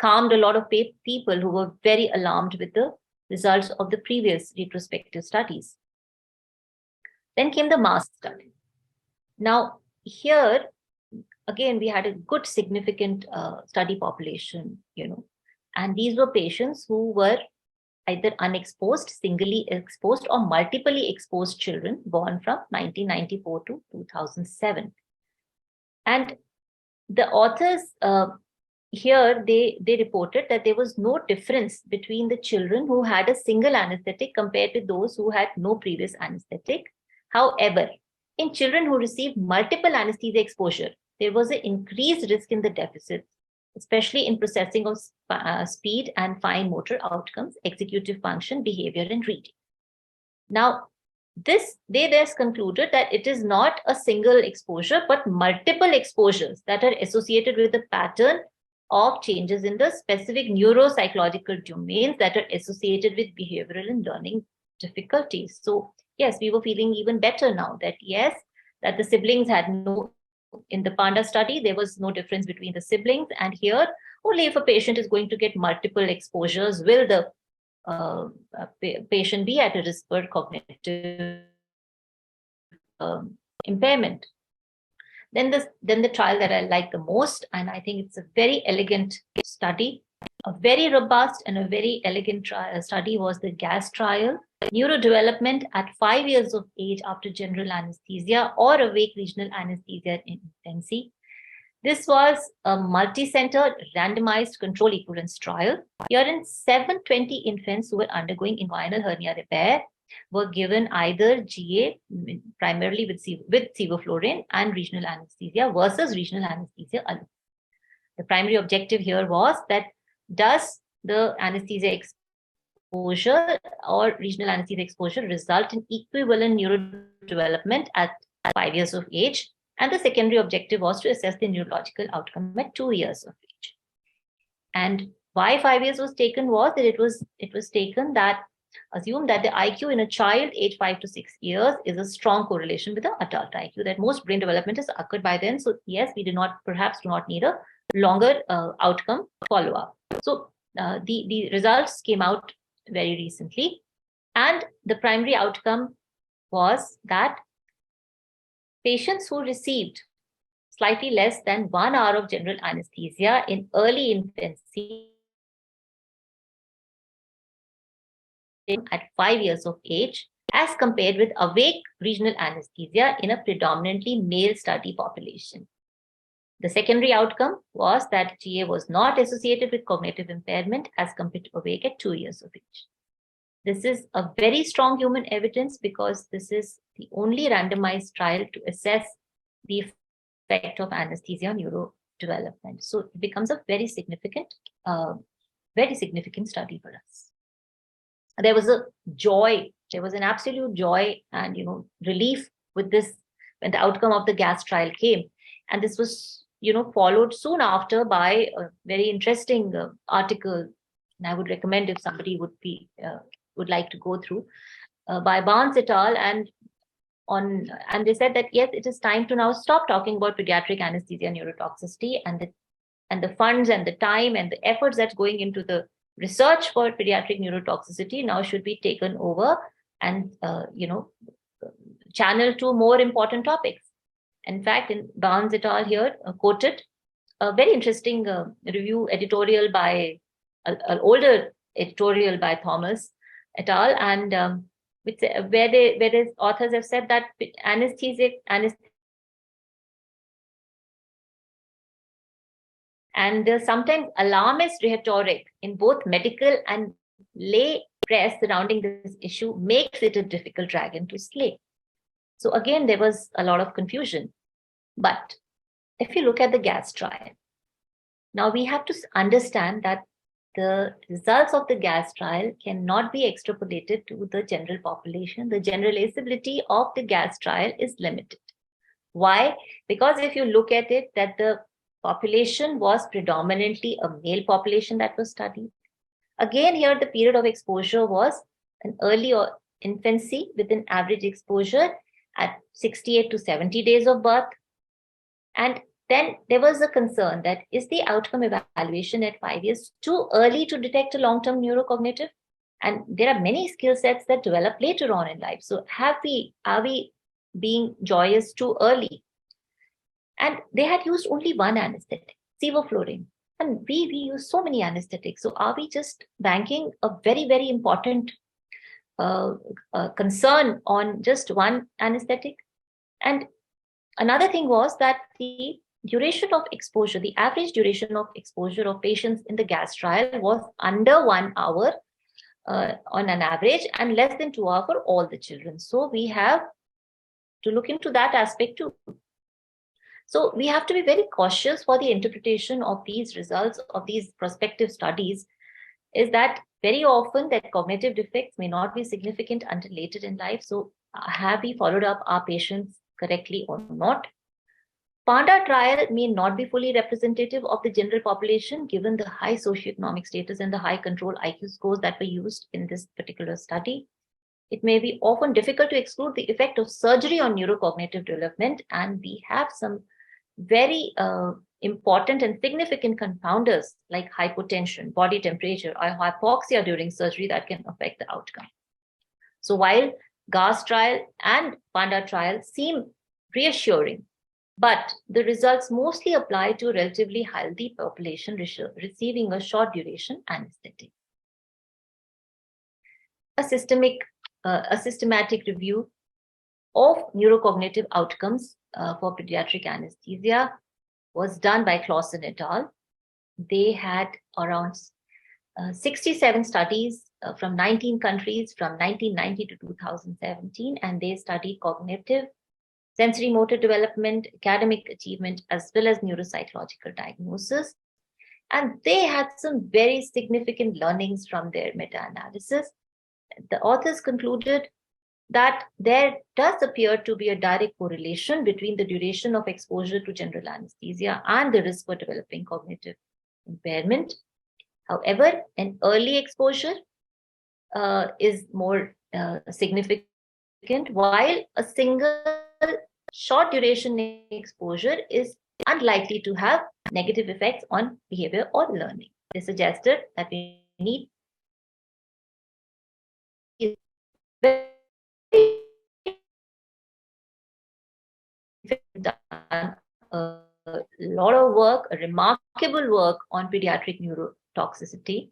calmed a lot of people who were very alarmed with the results of the previous retrospective studies. Then came the masked study. Now, here, again, we had a good significant study population, and these were patients who were either unexposed, singly exposed, or multiply exposed children born from 1994 to 2007. And the authors here, they reported that there was no difference between the children who had a single anesthetic compared to those who had no previous anesthetic. However, in children who received multiple anesthesia exposure, there was an increased risk in the deficits, especially in processing of speed and fine motor outcomes, executive function, behavior, and reading. Now, they thus concluded that it is not a single exposure, but multiple exposures that are associated with a pattern of changes in the specific neuropsychological domains that are associated with behavioral and learning difficulties. So yes, we were feeling even better now that yes, that the siblings had in the Panda study, there was no difference between the siblings. And here, only if a patient is going to get multiple exposures, will the patient be at a risk for cognitive impairment. Then the trial that I like the most, and I think it's a very elegant study, a very robust and a very elegant study, was the GAS trial, Neurodevelopment at 5 years of age after general anesthesia or awake regional anesthesia in intensive. This was a multi-center randomized control equivalence trial. Herein 720 infants who were undergoing inguinal hernia repair were given either GA, primarily with sevoflurane, and regional anesthesia versus regional anesthesia alone. The primary objective here was that does the anesthesia exposure or regional anesthesia exposure result in equivalent neurodevelopment at 5 years of age? And the secondary objective was to assess the neurological outcome at 2 years of age. And why 5 years was taken was that it was taken that assume that the IQ in a child aged 5 to 6 years is a strong correlation with the adult IQ, that most brain development has occurred by then. So yes, we perhaps do not need a longer outcome follow-up. So the results came out very recently, and the primary outcome was that patients who received slightly less than 1 hour of general anesthesia in early infancy at 5 years of age, as compared with awake regional anesthesia in a predominantly male study population. The secondary outcome was that GA was not associated with cognitive impairment as compared to awake at 2 years of age. This is a very strong human evidence because this is the only randomized trial to assess the effect of anesthesia on neurodevelopment. So it becomes a very significant study for us. There was a joy, there was an absolute joy and relief with this when the outcome of the GAS trial came. And this was followed soon after by a very interesting article, and I would recommend if somebody would like to go through, by Barnes et al. And they said that yes, it is time to now stop talking about pediatric anesthesia neurotoxicity, and the funds and the time and the efforts that's going into the research for pediatric neurotoxicity now should be taken over and channeled to more important topics. In fact, in Barnes et al. Here quoted a very interesting review editorial by an older editorial by Thomas et al. And where the authors have said that anesthesia and sometimes alarmist rhetoric in both medical and lay press surrounding this issue makes it a difficult dragon to slay. So again, there was a lot of confusion. But if you look at the GAS trial, now we have to understand that the results of the GAS trial cannot be extrapolated to the general population. The generalizability of the GAS trial is limited. Why? Because if you look at it, that the population was predominantly a male population that was studied. Again, here the period of exposure was an early infancy with an average exposure at 68 to 70 days of birth. And then there was a concern that is the outcome evaluation at 5 years too early to detect a long-term neurocognitive? And there are many skill sets that develop later on in life. So are we being joyous too early? And they had used only one anesthetic, sevoflurane. And we use so many anesthetics. So are we just banking a very, very important concern on just one anesthetic? And another thing was that the duration of exposure, the average duration of exposure of patients in the gas trial was under 1 hour on an average and less than 2 hours for all the children. So we have to look into that aspect too. So we have to be very cautious for the interpretation of these results of these prospective studies, is that very often that cognitive defects may not be significant until later in life. So have we followed up our patients correctly or not? PANDA trial may not be fully representative of the general population given the high socioeconomic status and the high control IQ scores that were used in this particular study. It may be often difficult to exclude the effect of surgery on neurocognitive development, and we have some very important and significant confounders like hypotension, body temperature, or hypoxia during surgery that can affect the outcome. So while GAS trial and PANDA trial seem reassuring, but the results mostly apply to a relatively healthy population receiving a short duration anesthetic. A systematic review of neurocognitive outcomes for pediatric anesthesia was done by Clausen et al. They had around 67 studies from 19 countries from 1990 to 2017, and they studied cognitive, sensory motor development, academic achievement, as well as neuropsychological diagnosis. And they had some very significant learnings from their meta-analysis. The authors concluded that there does appear to be a direct correlation between the duration of exposure to general anesthesia and the risk for developing cognitive impairment. However, an early exposure is more significant, while a single short duration exposure is unlikely to have negative effects on behavior or learning. They suggested that we need done a lot of work, a remarkable work on pediatric neurotoxicity.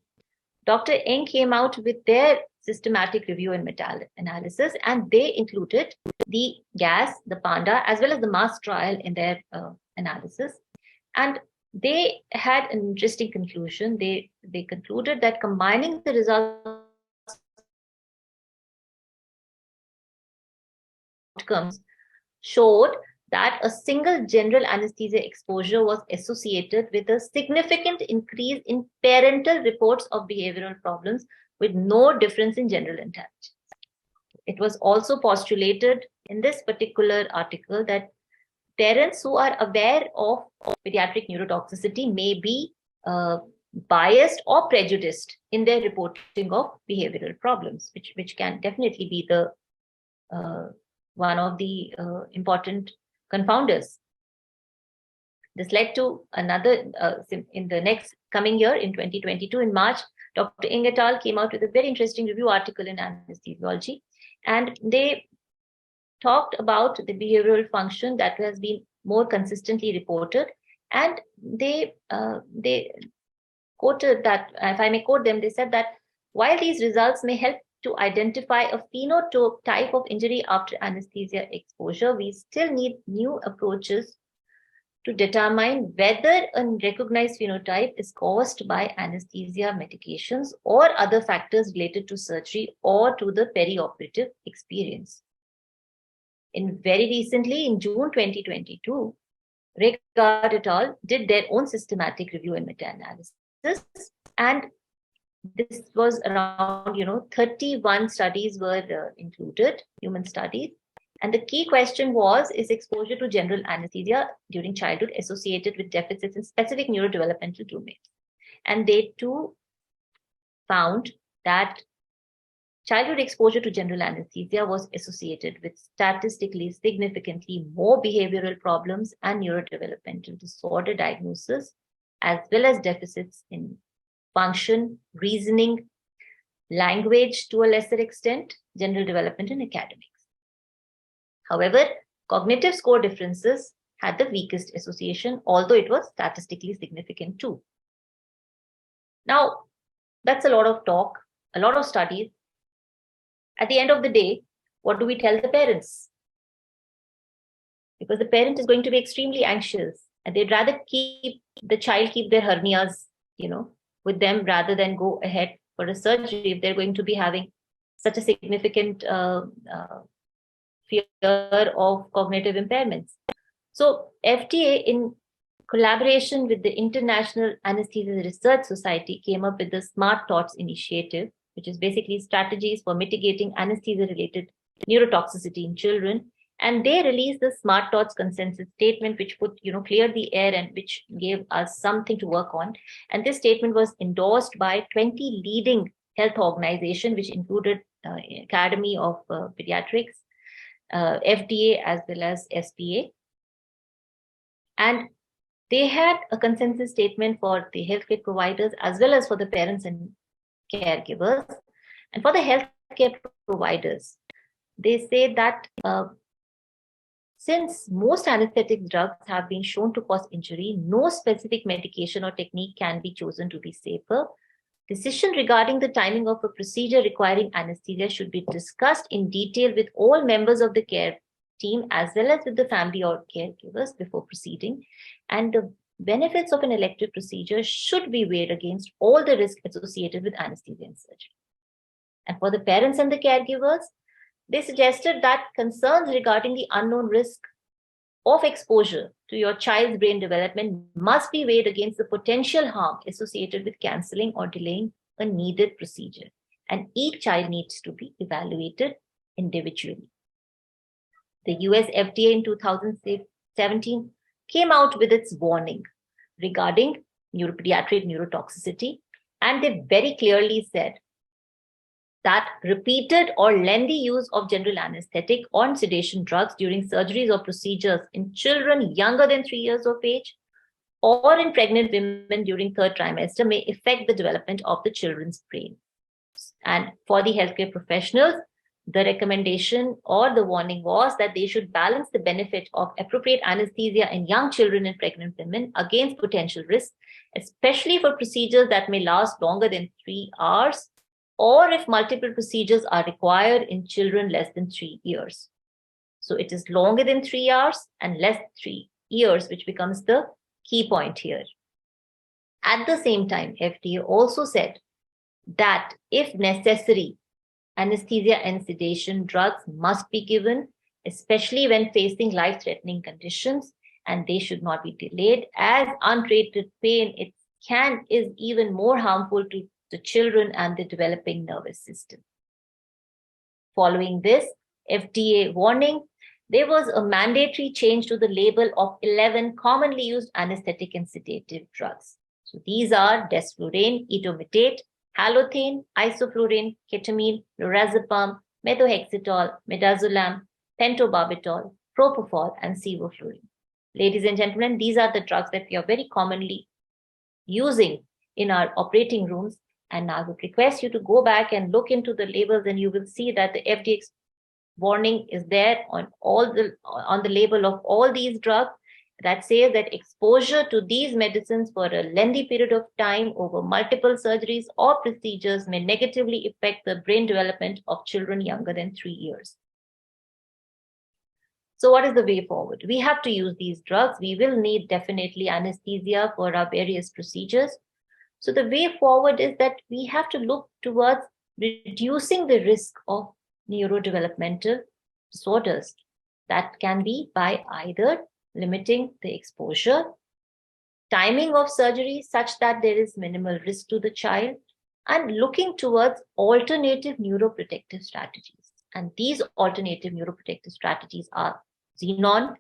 Dr. Ng came out with their systematic review and meta-analysis, and they included the GAS, the PANDA, as well as the MAS trial in their analysis. And they had an interesting conclusion. They concluded that combining the results outcomes showed that a single general anesthesia exposure was associated with a significant increase in parental reports of behavioral problems with no difference in general intelligence. It was also postulated in this particular article that parents who are aware of pediatric neurotoxicity may be biased or prejudiced in their reporting of behavioral problems, which can definitely be the one of the important confounders. This led to another, in the next coming year, in 2022, in March, Dr. Ng et al. Came out with a very interesting review article in anesthesiology, and they talked about the behavioral function that has been more consistently reported, and they quoted that, if I may quote them, they said that while these results may help to identify a phenotype type of injury after anesthesia exposure, we still need new approaches to determine whether a recognized phenotype is caused by anesthesia medications or other factors related to surgery or to the perioperative experience. Very recently, in June 2022, Gaba et al. Did their own systematic review and meta-analysis, and this was around 31 studies were included, human studies, And the key question was, is exposure to general anesthesia during childhood associated with deficits in specific neurodevelopmental domains? And they too found that childhood exposure to general anesthesia was associated with statistically significantly more behavioral problems and neurodevelopmental disorder diagnosis, as well as deficits in function, reasoning, language to a lesser extent, general development, and academics. However, cognitive score differences had the weakest association, although it was statistically significant too. Now, that's a lot of talk, a lot of studies. At the end of the day, what do we tell the parents? Because the parent is going to be extremely anxious and they'd rather keep the child, keep their hernias, with them rather than go ahead for a surgery if they're going to be having such a significant fear of cognitive impairments. So FDA, in collaboration with the International Anesthesia Research Society, came up with the Smart Thoughts initiative, which is basically strategies for mitigating anesthesia-related neurotoxicity in children. And they released the Smart Thoughts consensus statement, which put, cleared the air and which gave us something to work on. And this statement was endorsed by 20 leading health organizations, which included Academy of Pediatrics, FDA, as well as SPA. And they had a consensus statement for the healthcare providers as well as for the parents and caregivers. And for the healthcare providers, they say that since most anesthetic drugs have been shown to cause injury, no specific medication or technique can be chosen to be safer. Decision regarding the timing of a procedure requiring anesthesia should be discussed in detail with all members of the care team as well as with the family or caregivers before proceeding. And the benefits of an elective procedure should be weighed against all the risks associated with anesthesia and surgery. And for the parents and the caregivers, they suggested that concerns regarding the unknown risk of exposure to your child's brain development must be weighed against the potential harm associated with cancelling or delaying a needed procedure. And each child needs to be evaluated individually. The US FDA in 2017 came out with its warning regarding pediatric neurotoxicity, and they very clearly said that repeated or lengthy use of general anesthetic or sedation drugs during surgeries or procedures in children younger than 3 years of age or in pregnant women during third trimester may affect the development of the children's brain. And for the healthcare professionals, the recommendation or the warning was that they should balance the benefit of appropriate anesthesia in young children and pregnant women against potential risks, especially for procedures that may last longer than 3 hours, or if multiple procedures are required in children less than 3 years. So it is longer than 3 hours and less than 3 years, which becomes the key point here. At the same time, FDA also said that if necessary, anesthesia and sedation drugs must be given, especially when facing life-threatening conditions, and they should not be delayed, as untreated pain is even more harmful to the children and the developing nervous system. Following this FDA warning, there was a mandatory change to the label of 11 commonly used anesthetic and sedative drugs. So these are desflurane, edomitate, halothane, isoflurane, ketamine, lorazepam, methotrexate, midazolam, pentobarbital, propofol, and sevoflurane. Ladies and gentlemen, these are the drugs that we are very commonly using in our operating rooms. And I would request you to go back and look into the labels, and you will see that the FDA warning is there on the label of all these drugs that says that exposure to these medicines for a lengthy period of time over multiple surgeries or procedures may negatively affect the brain development of children younger than 3 years. So what is the way forward? We have to use these drugs. We will need definitely anesthesia for our various procedures. So the way forward is that we have to look towards reducing the risk of neurodevelopmental disorders. That can be by either limiting the exposure, timing of surgery such that there is minimal risk to the child, and looking towards alternative neuroprotective strategies. And these alternative neuroprotective strategies are xenon,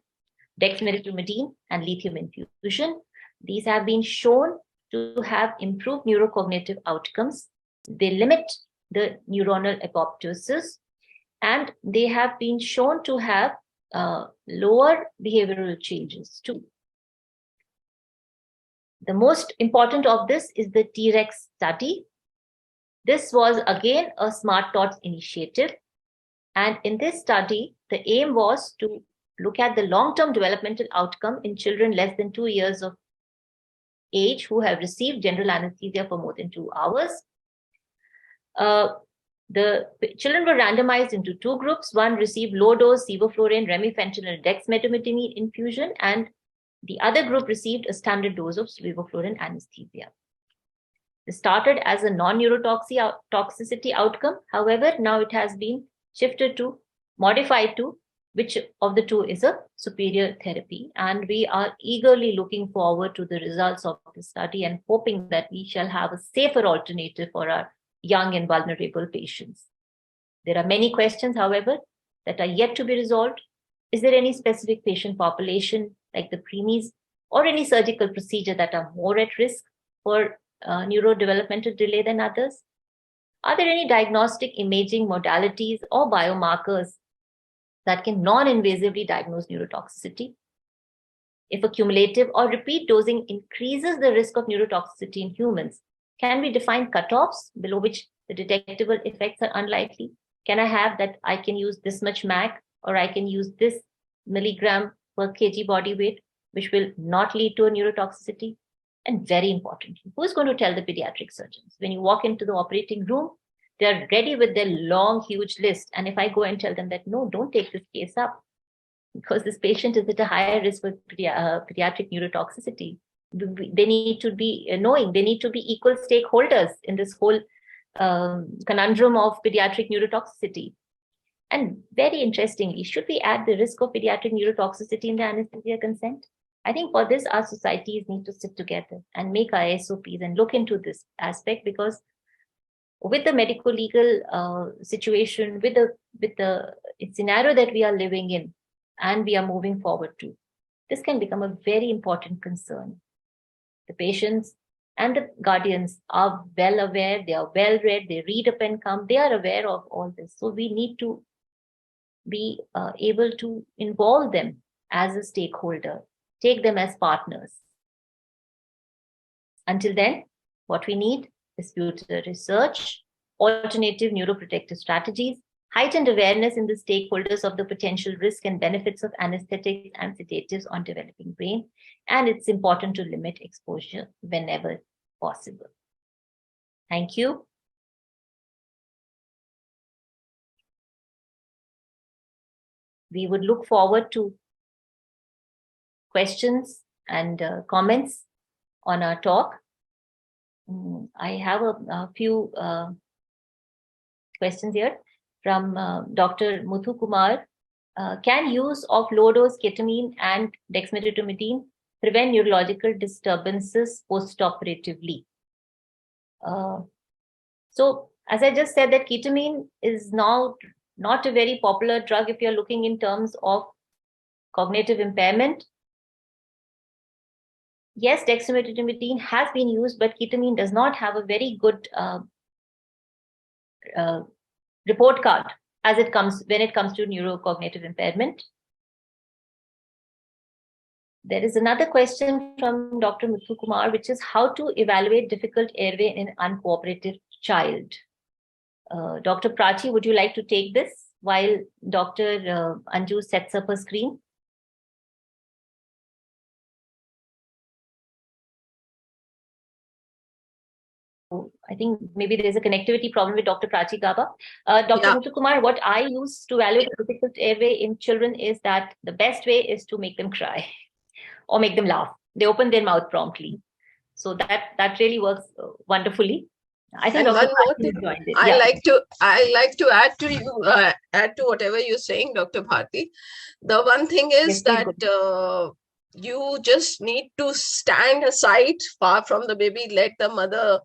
dexmedetomidine, and lithium infusion. These have been shown to have improved neurocognitive outcomes. They limit the neuronal apoptosis, and they have been shown to have lower behavioral changes too. The most important of this is the T-Rex study. This was again a Smart Thoughts initiative. And in this study, the aim was to look at the long-term developmental outcome in children less than 2 years of age who have received general anesthesia for more than 2 hours. The children were randomized into 2 groups. One received low-dose sevoflurane, remifentanil, dexmedetomidine infusion, and the other group received a standard dose of sevoflurane anesthesia. It started as a non-neurotoxicity outcome. However, now it has been shifted to modified to which of the two is a superior therapy. And we are eagerly looking forward to the results of the study and hoping that we shall have a safer alternative for our young and vulnerable patients. There are many questions, however, that are yet to be resolved. Is there any specific patient population like the preemies or any surgical procedure that are more at risk for neurodevelopmental delay than others? Are there any diagnostic imaging modalities or biomarkers that can non-invasively diagnose neurotoxicity? If a cumulative or repeat dosing increases the risk of neurotoxicity in humans, can we define cutoffs below which the detectable effects are unlikely? Can I have that I can use this much MAC or I can use this milligram per kg body weight, which will not lead to a neurotoxicity? And very importantly, who's going to tell the pediatric surgeons? When you walk into the operating room, they're ready with their long, huge list. And if I go and tell them that, no, don't take this case up because this patient is at a higher risk for pediatric neurotoxicity, they need to be knowing, they need to be equal stakeholders in this whole conundrum of pediatric neurotoxicity. And very interestingly, should we add the risk of pediatric neurotoxicity in the anesthesia consent? I think for this, our societies need to sit together and make our SOPs and look into this aspect, because with the medical legal situation, with the scenario that we are living in and we are moving forward to, this can become a very important concern. The patients and the guardians are well aware, they are well read, they read up and come, they are aware of all this. So we need to be able to involve them as a stakeholder, take them as partners. Until then, what we need is future research, alternative neuroprotective strategies, heightened awareness in the stakeholders of the potential risk and benefits of anesthetics and sedatives on developing brain, and it's important to limit exposure whenever possible. Thank you. We would look forward to questions and comments on our talk. I have a few questions here from Dr. Muthu Kumar. Can use of low-dose ketamine and dexmedetomidine prevent neurological disturbances post-operatively? So, as I just said, that ketamine is now not a very popular drug if you're looking in terms of cognitive impairment. Yes, dexmedetomidine has been used, but ketamine does not have a very good report card when it comes to neurocognitive impairment. There is another question from Dr. Muthu Kumar, which is how to evaluate difficult airway in an uncooperative child. Dr. Prachi, would you like to take this while Dr. Anju sets up her screen? I think maybe there's a connectivity problem with Dr. Prachi Gaba. Dr. Muthu Kumar, what I use to evaluate a difficult airway in children is that the best way is to make them cry or make them laugh. They open their mouth promptly. So that really works wonderfully. I think Dr. Prachi I like to add to you, add to whatever you're saying, Dr. Bharti. The one thing is that you just need to stand aside far from the baby, let the mother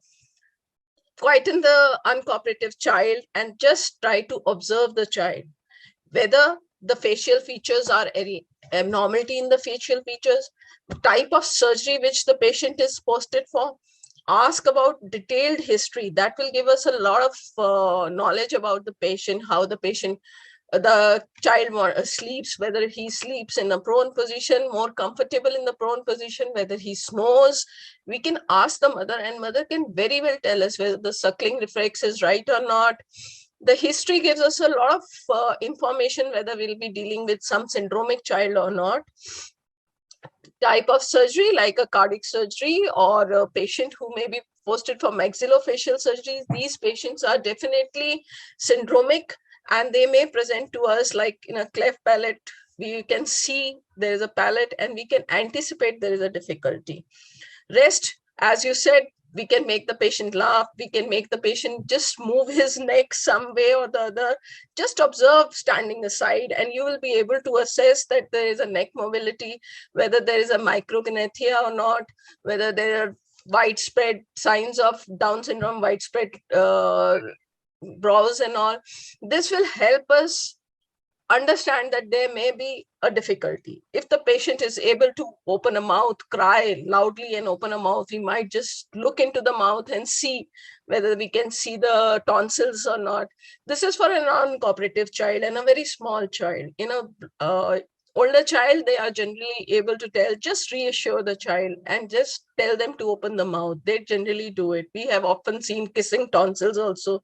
quieten the uncooperative child and just try to observe the child, whether the facial features are any abnormality in the facial features, type of surgery which the patient is posted for. Ask about detailed history. That will give us a lot of knowledge about the patient, how the patient, the child sleeps, whether he sleeps in a prone position, more comfortable in the prone position, whether he snores. We can ask the mother, and mother can very well tell us whether the suckling reflex is right or not. The history gives us a lot of information whether we'll be dealing with some syndromic child or not. Type of surgery, like a cardiac surgery or a patient who may be posted for maxillofacial surgeries, these patients are definitely syndromic, and they may present to us like in a cleft palate. We can see there is a palate and we can anticipate there is a difficulty. Rest, as you said, we can make the patient laugh. We can make the patient just move his neck some way or the other. Just observe standing aside, and you will be able to assess that there is a neck mobility, whether there is a micrognathia or not, whether there are widespread signs of Down syndrome, widespread brows and all. This will help us understand that there may be a difficulty. If the patient is able to open a mouth, cry loudly and open a mouth, we might just look into the mouth and see whether we can see the tonsils or not. This is for a non-cooperative child and a very small child. In a older child, they are generally able to tell, just reassure the child and just tell them to open the mouth. They generally do it. We have often seen kissing tonsils also.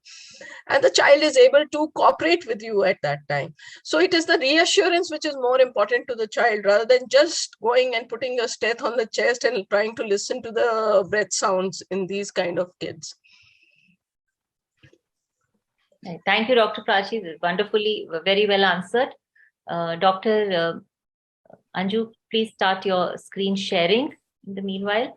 And the child is able to cooperate with you at that time. So it is the reassurance which is more important to the child, rather than just going and putting your steth on the chest and trying to listen to the breath sounds in these kind of kids. Thank you, Dr. Prachi. Wonderfully, very well answered. Dr. Anju, please start your screen sharing in the meanwhile.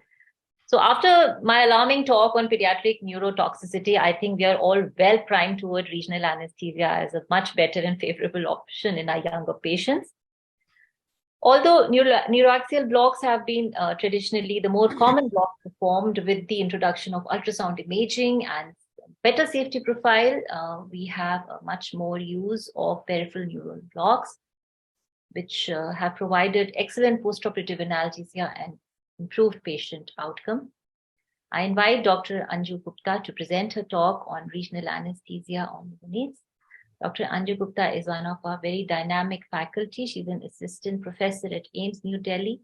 So after my alarming talk on pediatric neurotoxicity, I think we are all well primed toward regional anesthesia as a much better and favorable option in our younger patients. Although neuroaxial blocks have been traditionally the more common blocks performed, with the introduction of ultrasound imaging and better safety profile, we have a much more use of peripheral neural blocks, which have provided excellent postoperative analgesia and improved patient outcome. I invite Dr. Anju Gupta to present her talk on regional anesthesia on neonates. Dr. Anju Gupta is one of our very dynamic faculty. She's an assistant professor at AIIMS New Delhi,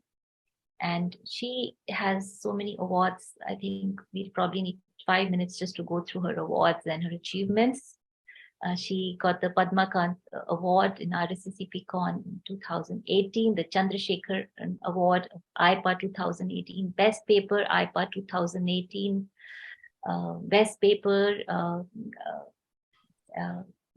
and she has so many awards. I think we probably need 5 minutes just to go through her awards and her achievements. She got the Padma Kant Award in RSCP-Con in 2018, the Chandrasekhar Award of IPA 2018, Best Paper IPA 2018, Best Paper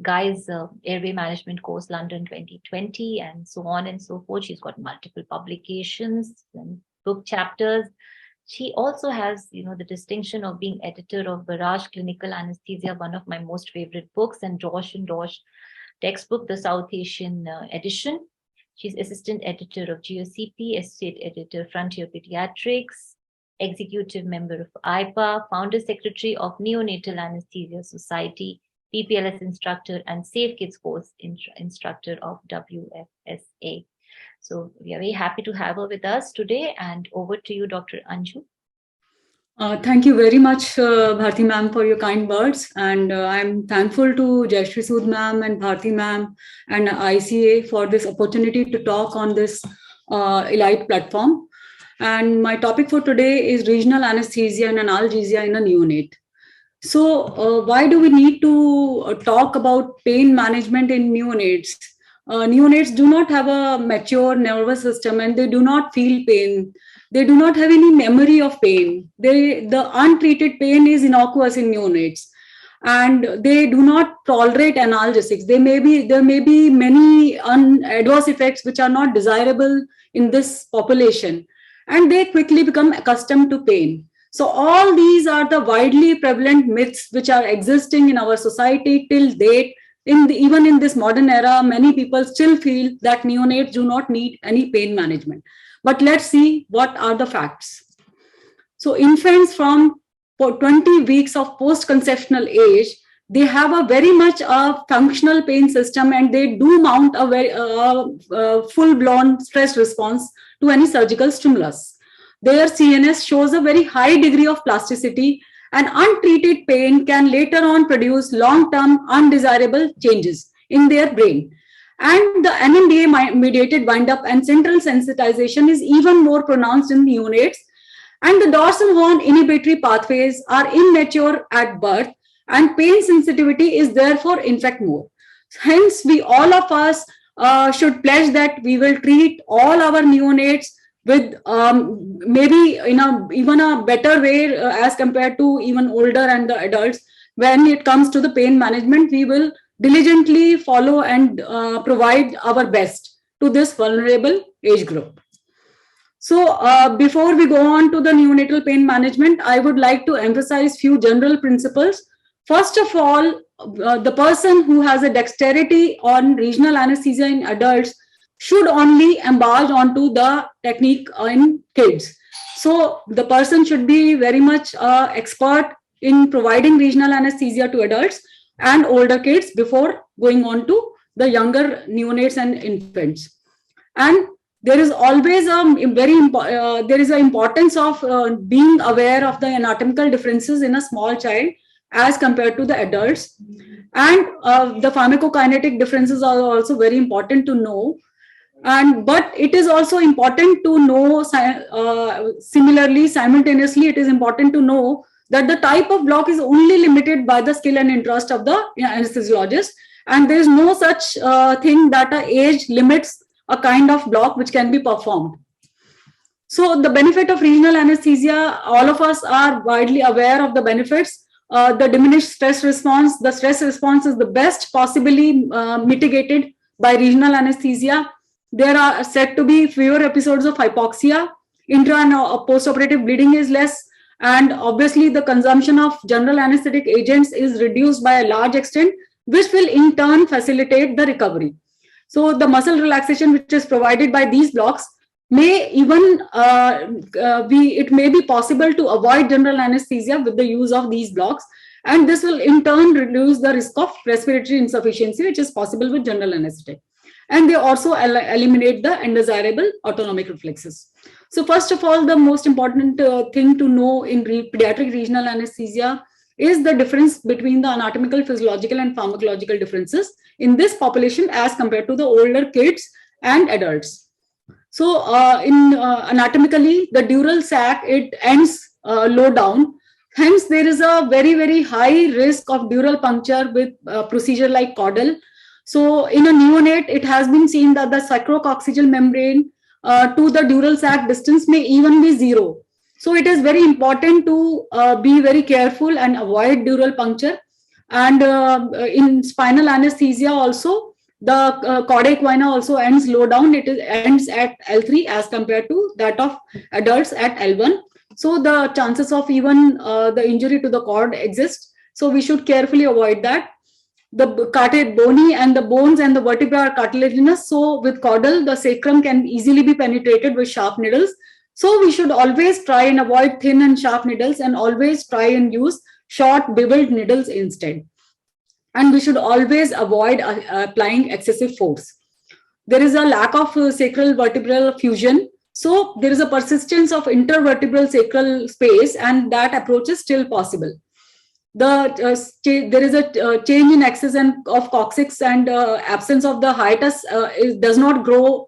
Guy's Airway Management Course London 2020, and so on and so forth. She's got multiple publications and book chapters. She also has, the distinction of being editor of Barrage Clinical Anesthesia, one of my most favorite books, and Josh and Dosh textbook, the South Asian edition. She's assistant editor of GOCP, associate editor, Frontier Pediatrics, executive member of IPA, founder secretary of Neonatal Anesthesia Society, PPLS instructor, and Safe Kids course instructor of WFSA. So we are very happy to have her with us today, and over to you, Dr. Anju. Thank you very much, Bharti ma'am, for your kind words. And I'm thankful to Jayashree Sood ma'am and Bharti ma'am and ICA for this opportunity to talk on this elite platform. And my topic for today is regional anesthesia and analgesia in a neonate. So why do we need to talk about pain management in neonates? Neonates do not have a mature nervous system, and they do not feel pain. They do not have any memory of pain. The untreated pain is innocuous in neonates, and they do not tolerate analgesics. There may be many adverse effects which are not desirable in this population, and they quickly become accustomed to pain. So all these are the widely prevalent myths which are existing in our society till date. Even in this modern era, many people still feel that neonates do not need any pain management. But let's see what are the facts. So infants from for 20 weeks of post-conceptional age, they have a very much functional pain system, and they do mount a very full-blown stress response to any surgical stimulus. Their CNS shows a very high degree of plasticity, and untreated pain can later on produce long-term undesirable changes in their brain. And the NMDA-mediated wind-up and central sensitization is even more pronounced in neonates. And the dorsal horn inhibitory pathways are immature at birth, and pain sensitivity is therefore in fact more. Hence, we all of us should pledge that we will treat all our neonates with maybe in even a better way as compared to even older and the adults. When it comes to the pain management, we will diligently follow and provide our best to this vulnerable age group. So before we go on to the neonatal pain management, I would like to emphasize few general principles. First of all, the person who has a dexterity on regional anesthesia in adults should only embark onto the technique in kids. So the person should be very much expert in providing regional anesthesia to adults and older kids before going on to the younger neonates and infants. And there is always there is an importance of being aware of the anatomical differences in a small child as compared to the adults, and the pharmacokinetic differences are also very important to know. But it is also important to know simultaneously, it is important to know that the type of block is only limited by the skill and interest of the anesthesiologist, and there is no such thing that an age limits a kind of block which can be performed. So the benefit of regional anesthesia, all of us are widely aware of the benefits. The diminished stress response, the stress response is the best possibly mitigated by regional anesthesia. There are said to be fewer episodes of hypoxia, intra and post-operative bleeding is less, and obviously the consumption of general anesthetic agents is reduced by a large extent, which will in turn facilitate the recovery. So the muscle relaxation which is provided by these blocks may even it may be possible to avoid general anesthesia with the use of these blocks, and this will in turn reduce the risk of respiratory insufficiency, which is possible with general anesthetic. And they also eliminate the undesirable autonomic reflexes. So first of all, the most important thing to know in pediatric regional anesthesia is the difference between the anatomical, physiological, and pharmacological differences in this population as compared to the older kids and adults. So anatomically, the dural sac, it ends low down. Hence, there is a very, very high risk of dural puncture with procedure like caudal. So in a neonate, it has been seen that the sacrococcygeal membrane to the dural sac distance may even be 0. So it is very important to be very careful and avoid dural puncture. And in spinal anesthesia also, the chordae equina also ends low down. It ends at L3 as compared to that of adults at L1. So the chances of even the injury to the cord exist. So we should carefully avoid that. The cartilage bony and the bones and the vertebra are cartilaginous. So with caudal, the sacrum can easily be penetrated with sharp needles. So we should always try and avoid thin and sharp needles, and always try and use short beveled needles instead. And we should always avoid applying excessive force. There is a lack of sacral vertebral fusion. So there is a persistence of intervertebral sacral space, and that approach is still possible. There is a change in axis of coccyx, and absence of the hiatus does not grow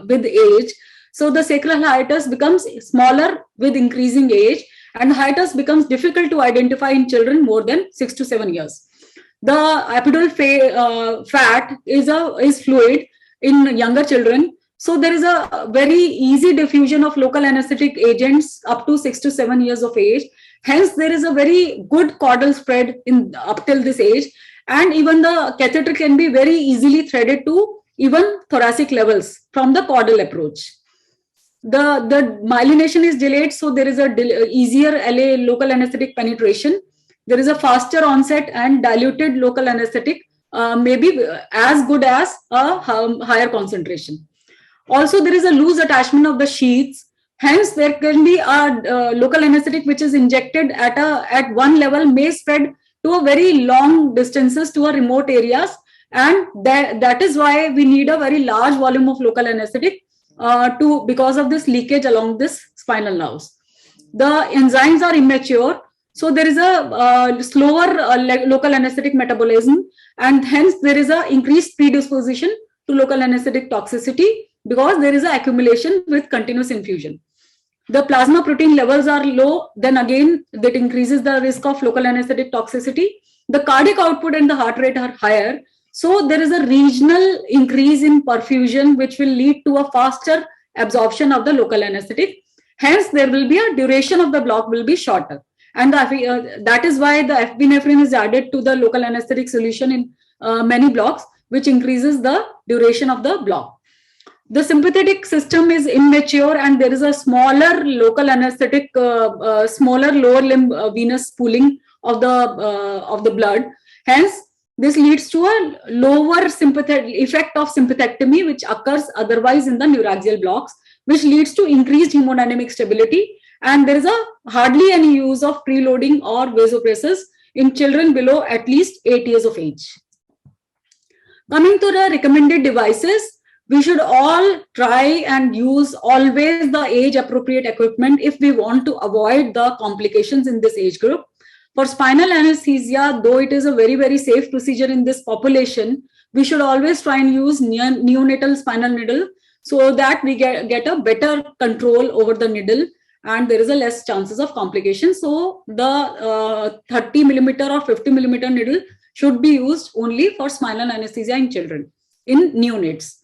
with age. So the sacral hiatus becomes smaller with increasing age, and hiatus becomes difficult to identify in children more than 6 to 7 years. The epidural fat is fluid in younger children. So there is a very easy diffusion of local anesthetic agents up to 6 to 7 years of age. Hence, there is a very good caudal spread up till this age, and even the catheter can be very easily threaded to even thoracic levels from the caudal approach. The myelination is delayed, so there is a easier LA local anesthetic penetration. There is a faster onset, and diluted local anesthetic may be as good as a higher concentration. Also, there is a loose attachment of the sheaths. Hence, there can be a local anesthetic which is injected at one level may spread to a very long distances to a remote areas, and that is why we need a very large volume of local anesthetic because of this leakage along this spinal nerves. The enzymes are immature, so there is a slower local anesthetic metabolism, and hence there is a increased predisposition to local anesthetic toxicity because there is an accumulation with continuous infusion. The plasma protein levels are low, then again that increases the risk of local anesthetic toxicity. The cardiac output and the heart rate are higher, so there is a regional increase in perfusion which will lead to a faster absorption of the local anesthetic. Hence, there will be a duration of the block will be shorter, and that is why the epinephrine is added to the local anesthetic solution in many blocks, which increases the duration of the block. The sympathetic system is immature, and there is a smaller local anesthetic, smaller lower limb venous pooling of the blood. Hence, this leads to a lower sympathetic effect of sympathectomy, which occurs otherwise in the neuraxial blocks, which leads to increased hemodynamic stability. And there is hardly any use of preloading or vasopressors in children below at least 8 years of age. Coming to the recommended devices, we should all try and use always the age appropriate equipment if we want to avoid the complications in this age group. For spinal anesthesia, though it is a very, very safe procedure in this population, we should always try and use neonatal spinal needle so that we get a better control over the needle and there is a less chances of complications. So the 30 millimeter or 50 millimeter needle should be used only for spinal anesthesia in children, in neonates.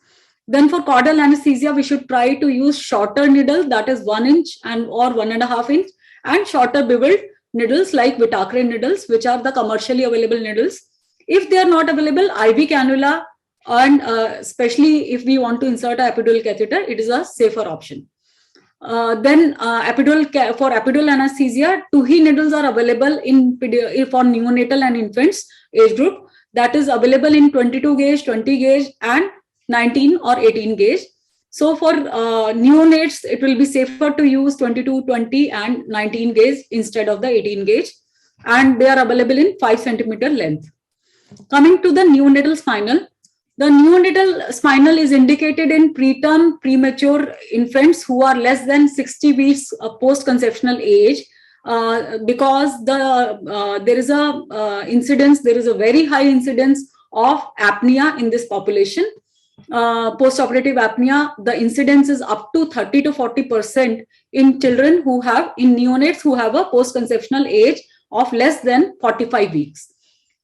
Then for caudal anesthesia, we should try to use shorter needle, that is 1 inch or 1.5 inch, and shorter beveled needles like Vitacre needles, which are the commercially available needles. If they are not available, IV cannula, and especially if we want to insert an epidural catheter, it is a safer option. Then for epidural anesthesia, Tuhi needles are available for neonatal and infants age group. That is available in 22 gauge, 20 gauge, and 19 or 18 gauge. So for neonates, it will be safer to use 22, 20 and 19 gauge instead of the 18 gauge. And they are available in 5 centimeter length. Coming to the neonatal spinal, the neonatal spinal is indicated in preterm premature infants who are less than 60 weeks post-conceptional age because there is a very high incidence of apnea in this population. Post-operative apnea, the incidence is up to 30 to 40% in children in neonates who have a post-conceptional age of less than 45 weeks.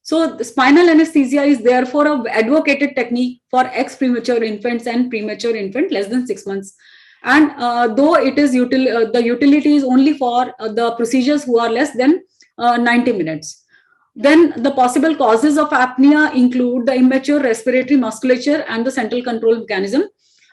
So the spinal anesthesia is therefore an advocated technique for ex-premature infants and premature infant less than 6 months. And though it is the utility is only for the procedures who are less than 90 minutes. Then the possible causes of apnea include the immature respiratory musculature and the central control mechanism,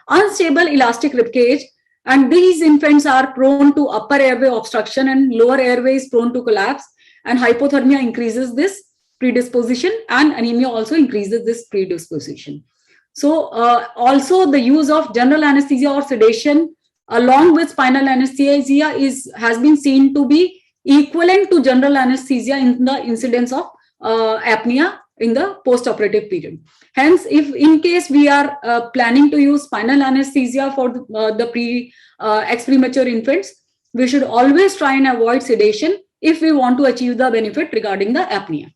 unstable elastic rib cage, and these infants are prone to upper airway obstruction and lower airway is prone to collapse, and hypothermia increases this predisposition and anemia also increases this predisposition. So also the use of general anesthesia or sedation along with spinal anesthesia has been seen to be equivalent to general anesthesia in the incidence of apnea in the post-operative period. Hence, if in case we are planning to use spinal anesthesia for the ex-premature infants, we should always try and avoid sedation if we want to achieve the benefit regarding the apnea.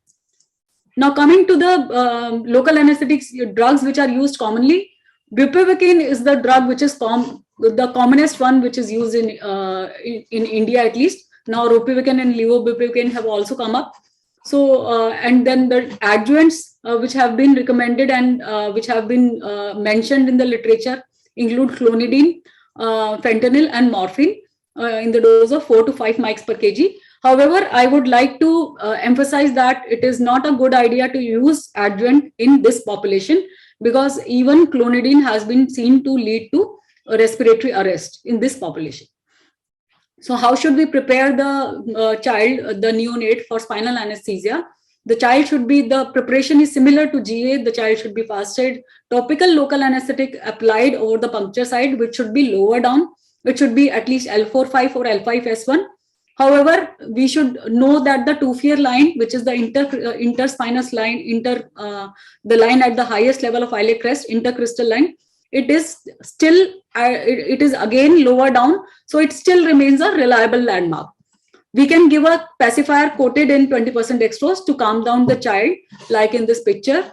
Now, coming to the local anesthetics drugs which are used commonly, bupivacaine is the drug which is the commonest one which is used in India at least. Now, ropivacaine and levobupivacaine have also come up. So, and then the adjuvants which have been recommended and which have been mentioned in the literature include clonidine, fentanyl, and morphine in the dose of 4 to 5 mics per kg. However, I would like to emphasize that it is not a good idea to use adjuvant in this population because even clonidine has been seen to lead to respiratory arrest in this population. So how should we prepare the child, the neonate, for spinal anesthesia? The child should be, the preparation is similar to GA. The child should be fasted. Topical local anesthetic applied over the puncture site, which should be lower down it should be at least L4-5 or L5-S1. However, we should know that the two-fear line, which is the interspinous line, the line at the highest level of iliac crest, intercrystal line, it is still, it is again lower down. So it still remains a reliable landmark. We can give a pacifier coated in 20% dextrose to calm down the child, like in this picture.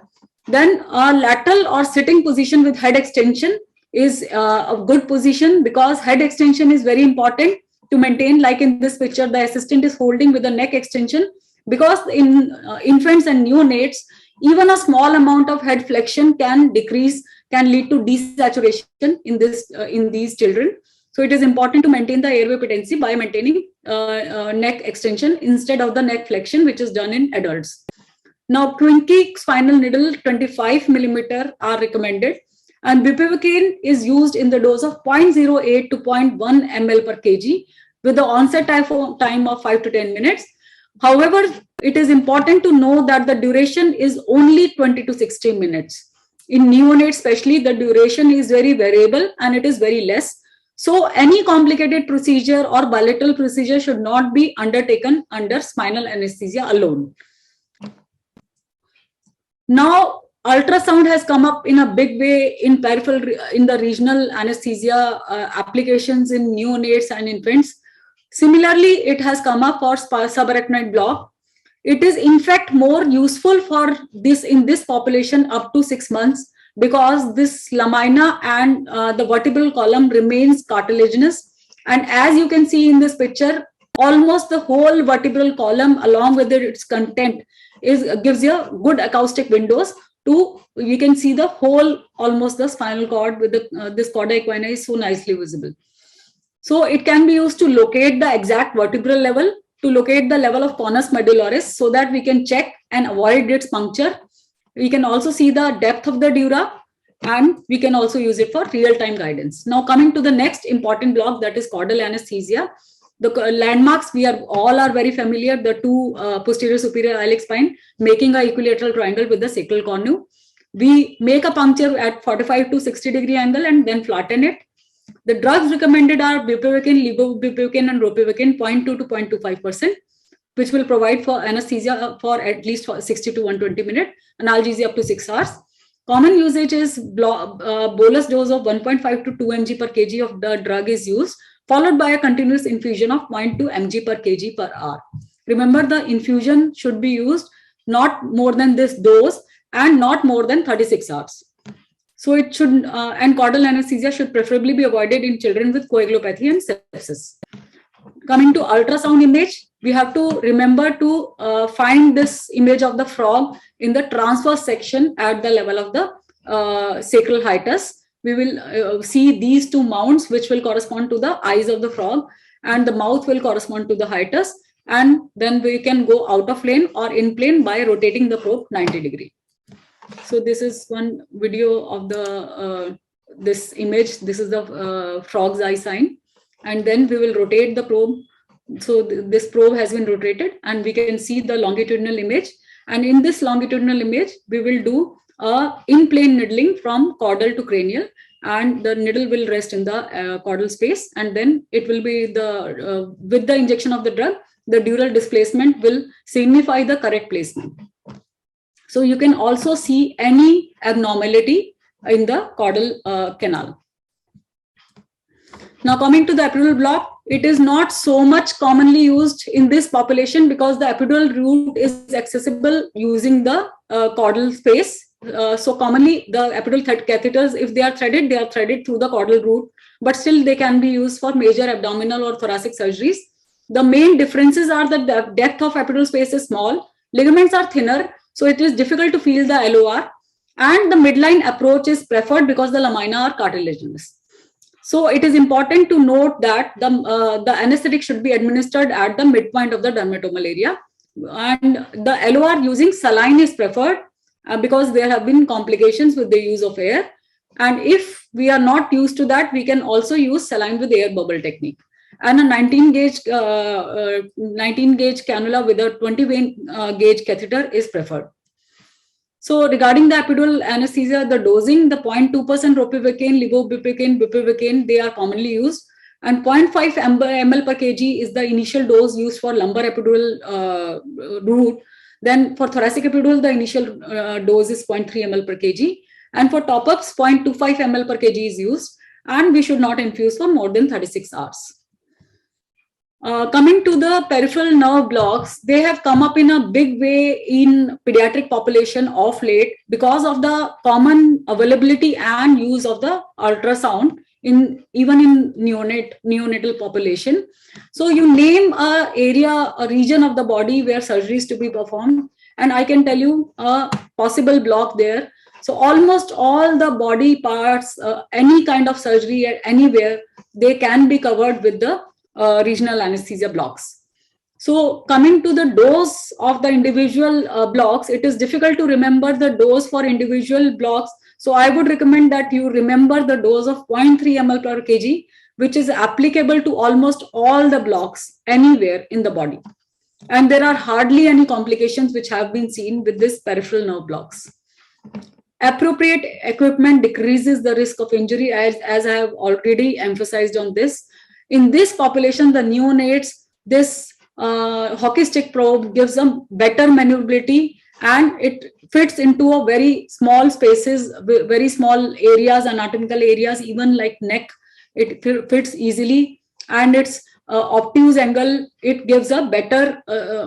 Then a lateral or sitting position with head extension is a good position, because head extension is very important to maintain. Like in this picture, the assistant is holding with the neck extension, because in infants and neonates, even a small amount of head flexion can lead to desaturation in these children. So it is important to maintain the airway patency by maintaining neck extension instead of the neck flexion, which is done in adults. Now, Twinkie spinal needle 25 millimeter are recommended, and bupivacaine is used in the dose of 0.08 to 0.1 ml per kg with the onset time of 5 to 10 minutes. However, it is important to know that the duration is only 20 to 60 minutes. In neonates especially, the duration is very variable and it is very less. So any complicated procedure or bilateral procedure should not be undertaken under spinal anesthesia alone. Now, ultrasound has come up in a big way in the regional anesthesia applications in neonates and infants. Similarly, it has come up for subarachnoid block. It is in fact more useful for this in this population up to 6 months, because this lamina and the vertebral column remains cartilaginous. And as you can see in this picture, almost the whole vertebral column along with its content gives you good acoustic windows to, you can see the whole, almost the spinal cord with this chorda equina is so nicely visible. So it can be used to locate the exact vertebral level, to locate the level of conus medullaris, so that we can check and avoid its puncture. We can also see the depth of the dura, and we can also use it for real-time guidance. Now, coming to the next important block, that is caudal anesthesia. The landmarks we all are very familiar, the two posterior superior iliac spine making an equilateral triangle with the sacral connu. We make a puncture at 45 to 60 degree angle and then flatten it. The drugs recommended are bupivacaine, levobupivacaine, and ropivacaine 0.2 to 0.25%, which will provide for anesthesia for at least 60 to 120 minutes, analgesia up to 6 hours. Common usage is bolus dose of 1.5 to 2 mg per kg of the drug is used, followed by a continuous infusion of 0.2 mg per kg per hour. Remember, the infusion should be used not more than this dose and not more than 36 hours. So it should, and caudal anesthesia should preferably be avoided in children with coagulopathy and sepsis. Coming to ultrasound image, we have to remember to find this image of the frog in the transverse section at the level of the sacral hiatus. We will see these two mounts, which will correspond to the eyes of the frog, and the mouth will correspond to the hiatus. And then we can go out of plane or in plane by rotating the probe 90 degrees. So this is one video of the this image. This is the frog's eye sign, and then we will rotate the probe. So this probe has been rotated, and we can see the longitudinal image. And in this longitudinal image, we will do in-plane needling from caudal to cranial, and the needle will rest in the caudal space, and then it will be the with the injection of the drug, the dural displacement will signify the correct placement. So you can also see any abnormality in the caudal canal. Now, coming to the epidural block, it is not so much commonly used in this population because the epidural route is accessible using the caudal space. So commonly the epidural catheters, if they are threaded through the caudal route, but still they can be used for major abdominal or thoracic surgeries. The main differences are that the depth of epidural space is small, ligaments are thinner, so it is difficult to feel the LOR, and the midline approach is preferred because the lamina are cartilaginous. So it is important to note that the anesthetic should be administered at the midpoint of the dermatomal area, and the LOR using saline is preferred because there have been complications with the use of air. And if we are not used to that, we can also use saline with air bubble technique. And a 19 gauge cannula with a 20 vein gauge catheter is preferred. So regarding the epidural anesthesia, the dosing, the 0.2% ropivacaine, levobupivacaine, bupivacaine, they are commonly used. And 0.5 ml per kg is the initial dose used for lumbar epidural route. Then for thoracic epidural, the initial dose is 0.3 ml per kg. And for top-ups, 0.25 ml per kg is used. And we should not infuse for more than 36 hours. Coming to the peripheral nerve blocks, they have come up in a big way in pediatric population of late because of the common availability and use of the ultrasound even in neonatal population. So you name a region of the body where surgery is to be performed, and I can tell you a possible block there. So almost all the body parts, any kind of surgery at anywhere, they can be covered with the regional anesthesia blocks. So coming to the dose of the individual blocks, it is difficult to remember the dose for individual blocks. So I would recommend that you remember the dose of 0.3 ml per kg, which is applicable to almost all the blocks anywhere in the body. And there are hardly any complications which have been seen with this peripheral nerve blocks. Appropriate equipment decreases the risk of injury, as I have already emphasized on this. In this population, the neonates, this hockey stick probe gives them better maneuverability, and it fits into a very small spaces, very small areas, anatomical areas, even like neck, it fits easily. And its obtuse angle, it gives a better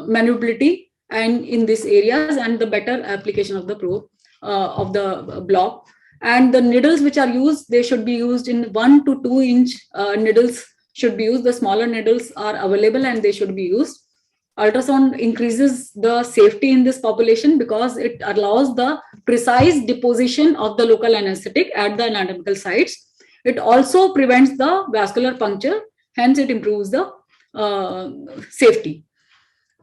maneuverability and in these areas, and the better application of the probe of the block. And the needles which are used, they should be used in 1 to 2 inch needles should be used. The smaller needles are available and they should be used. Ultrasound increases the safety in this population because it allows the precise deposition of the local anesthetic at the anatomical sites. It also prevents the vascular puncture, hence it improves the safety.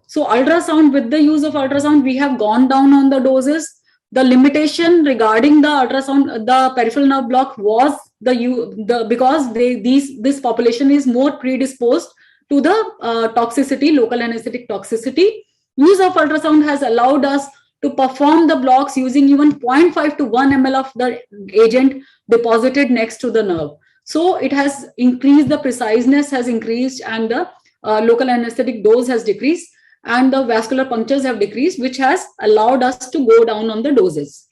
So ultrasound, with the use of ultrasound, we have gone down on the doses. The limitation regarding the ultrasound, the peripheral nerve block, was because this population is more predisposed to the toxicity, local anesthetic toxicity. Use of ultrasound has allowed us to perform the blocks using even 0.5 to 1 ml of the agent deposited next to the nerve. So it has increased, the preciseness has increased, and the local anesthetic dose has decreased, and the vascular punctures have decreased, which has allowed us to go down on the doses.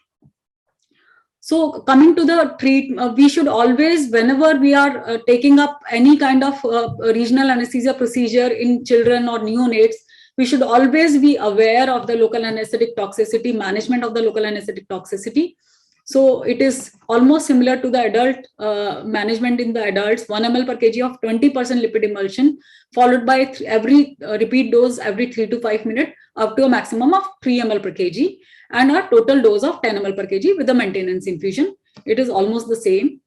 So coming to the treatment, we should always, whenever we are taking up any kind of regional anesthesia procedure in children or neonates, we should always be aware of the local anesthetic toxicity, management of the local anesthetic toxicity. So it is almost similar to the adult management in the adults. 1 ml per kg of 20% lipid emulsion, followed by every repeat dose every 3 to 5 minutes, up to a maximum of 3 ml per kg, and a total dose of 10 ml per kg with the maintenance infusion. It is almost the same.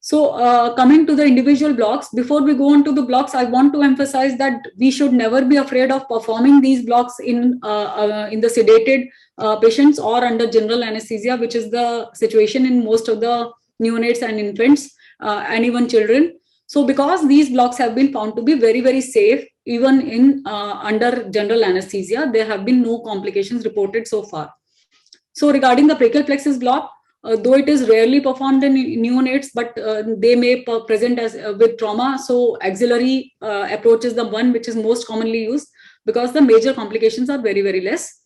So coming to the individual blocks, before we go on to the blocks, I want to emphasize that we should never be afraid of performing these blocks in the sedated patients or under general anesthesia, which is the situation in most of the neonates and infants and even children. So because these blocks have been found to be very, very safe, even in under general anesthesia, there have been no complications reported so far. So regarding the brachial plexus block, though it is rarely performed in neonates, but they may present as with trauma. So auxiliary approach is the one which is most commonly used, because the major complications are very, very less.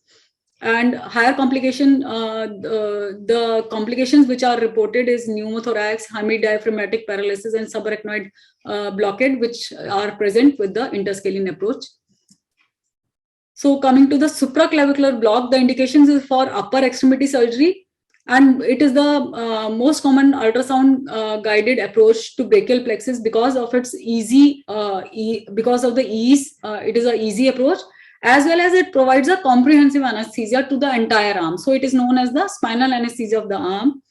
And higher complication, the complications which are reported is pneumothorax, hemidiaphragmatic paralysis, and subarachnoid blockade, which are present with the interscalene approach. So coming to the supraclavicular block, the indications is for upper extremity surgery, and it is the most common ultrasound guided approach to brachial plexus because of its easy, because of the ease. It is an easy approach, as well as it provides a comprehensive anesthesia to the entire arm. So it is known as the spinal anesthesia of the arm.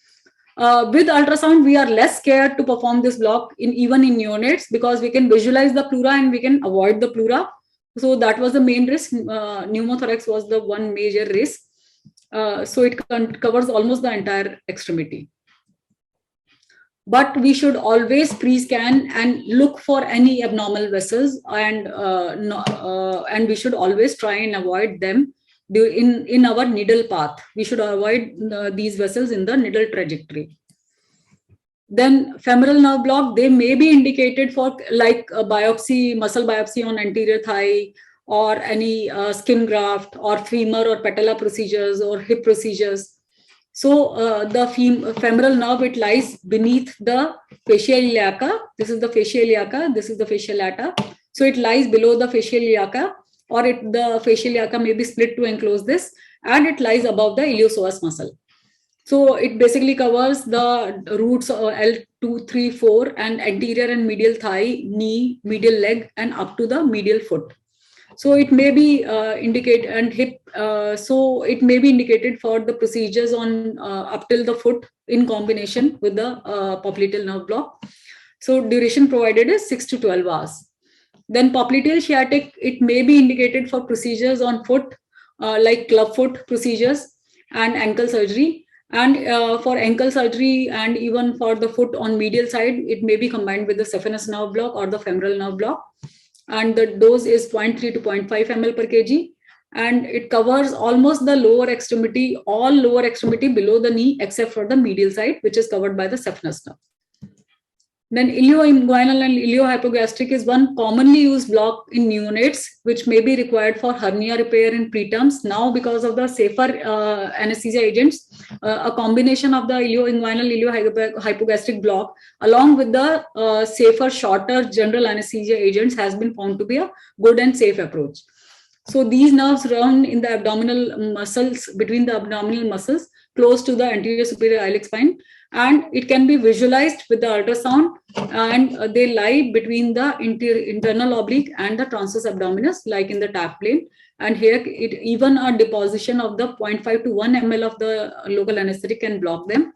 With ultrasound, we are less scared to perform this block even in neonates, because we can visualize the pleura and we can avoid the pleura. So that was the main risk. Pneumothorax was the one major risk. So it covers almost the entire extremity. But we should always pre-scan and look for any abnormal vessels, and we should always try and avoid them in our needle path. We should avoid these vessels in the needle trajectory. Then femoral nerve block, they may be indicated for like a biopsy, muscle biopsy on anterior thigh, or any skin graft, or femur or patella procedures, or hip procedures. So the femoral nerve, it lies beneath the fascia iliaca. This is the fascia iliaca. This is the fascia lata. So it lies below the fascia iliaca, or the fascia iliaca may be split to enclose this, and it lies above the iliopsoas muscle. So it basically covers the roots L2, 3, 4, and anterior and medial thigh, knee, medial leg, and up to the medial foot. So it may be indicated, and hip. So it may be indicated for the procedures on up till the foot in combination with the popliteal nerve block. So duration provided is 6 to 12 hours. Then popliteal sciatic, it may be indicated for procedures on foot, like club foot procedures and ankle surgery. And for ankle surgery and even for the foot on medial side, it may be combined with the saphenous nerve block or the femoral nerve block. And the dose is 0.3 to 0.5 ml per kg. And it covers almost the lower extremity, all lower extremity below the knee, except for the medial side, which is covered by the saphenous nerve. Then ilioinguinal and iliohypogastric is one commonly used block in neonates, which may be required for hernia repair in preterms. Now, because of the safer anesthesia agents, a combination of the ilioinguinal iliohypogastric block along with the safer, shorter general anesthesia agents has been found to be a good and safe approach. So these nerves run in the abdominal muscles, between the abdominal muscles, close to the anterior superior iliac spine, and it can be visualized with the ultrasound, and they lie between the internal oblique and the transverse abdominis, like in the tap plane. And here, even a deposition of the 0.5 to 1 ml of the local anesthetic can block them.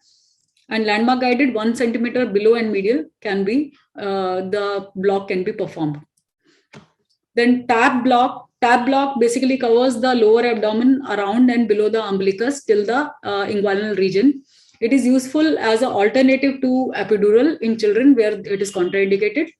And landmark guided 1 centimeter below and medial can be, the block can be performed. Then tap block basically covers the lower abdomen around and below the umbilicus till the inguinal region. It is useful as an alternative to epidural in children where it is contraindicated.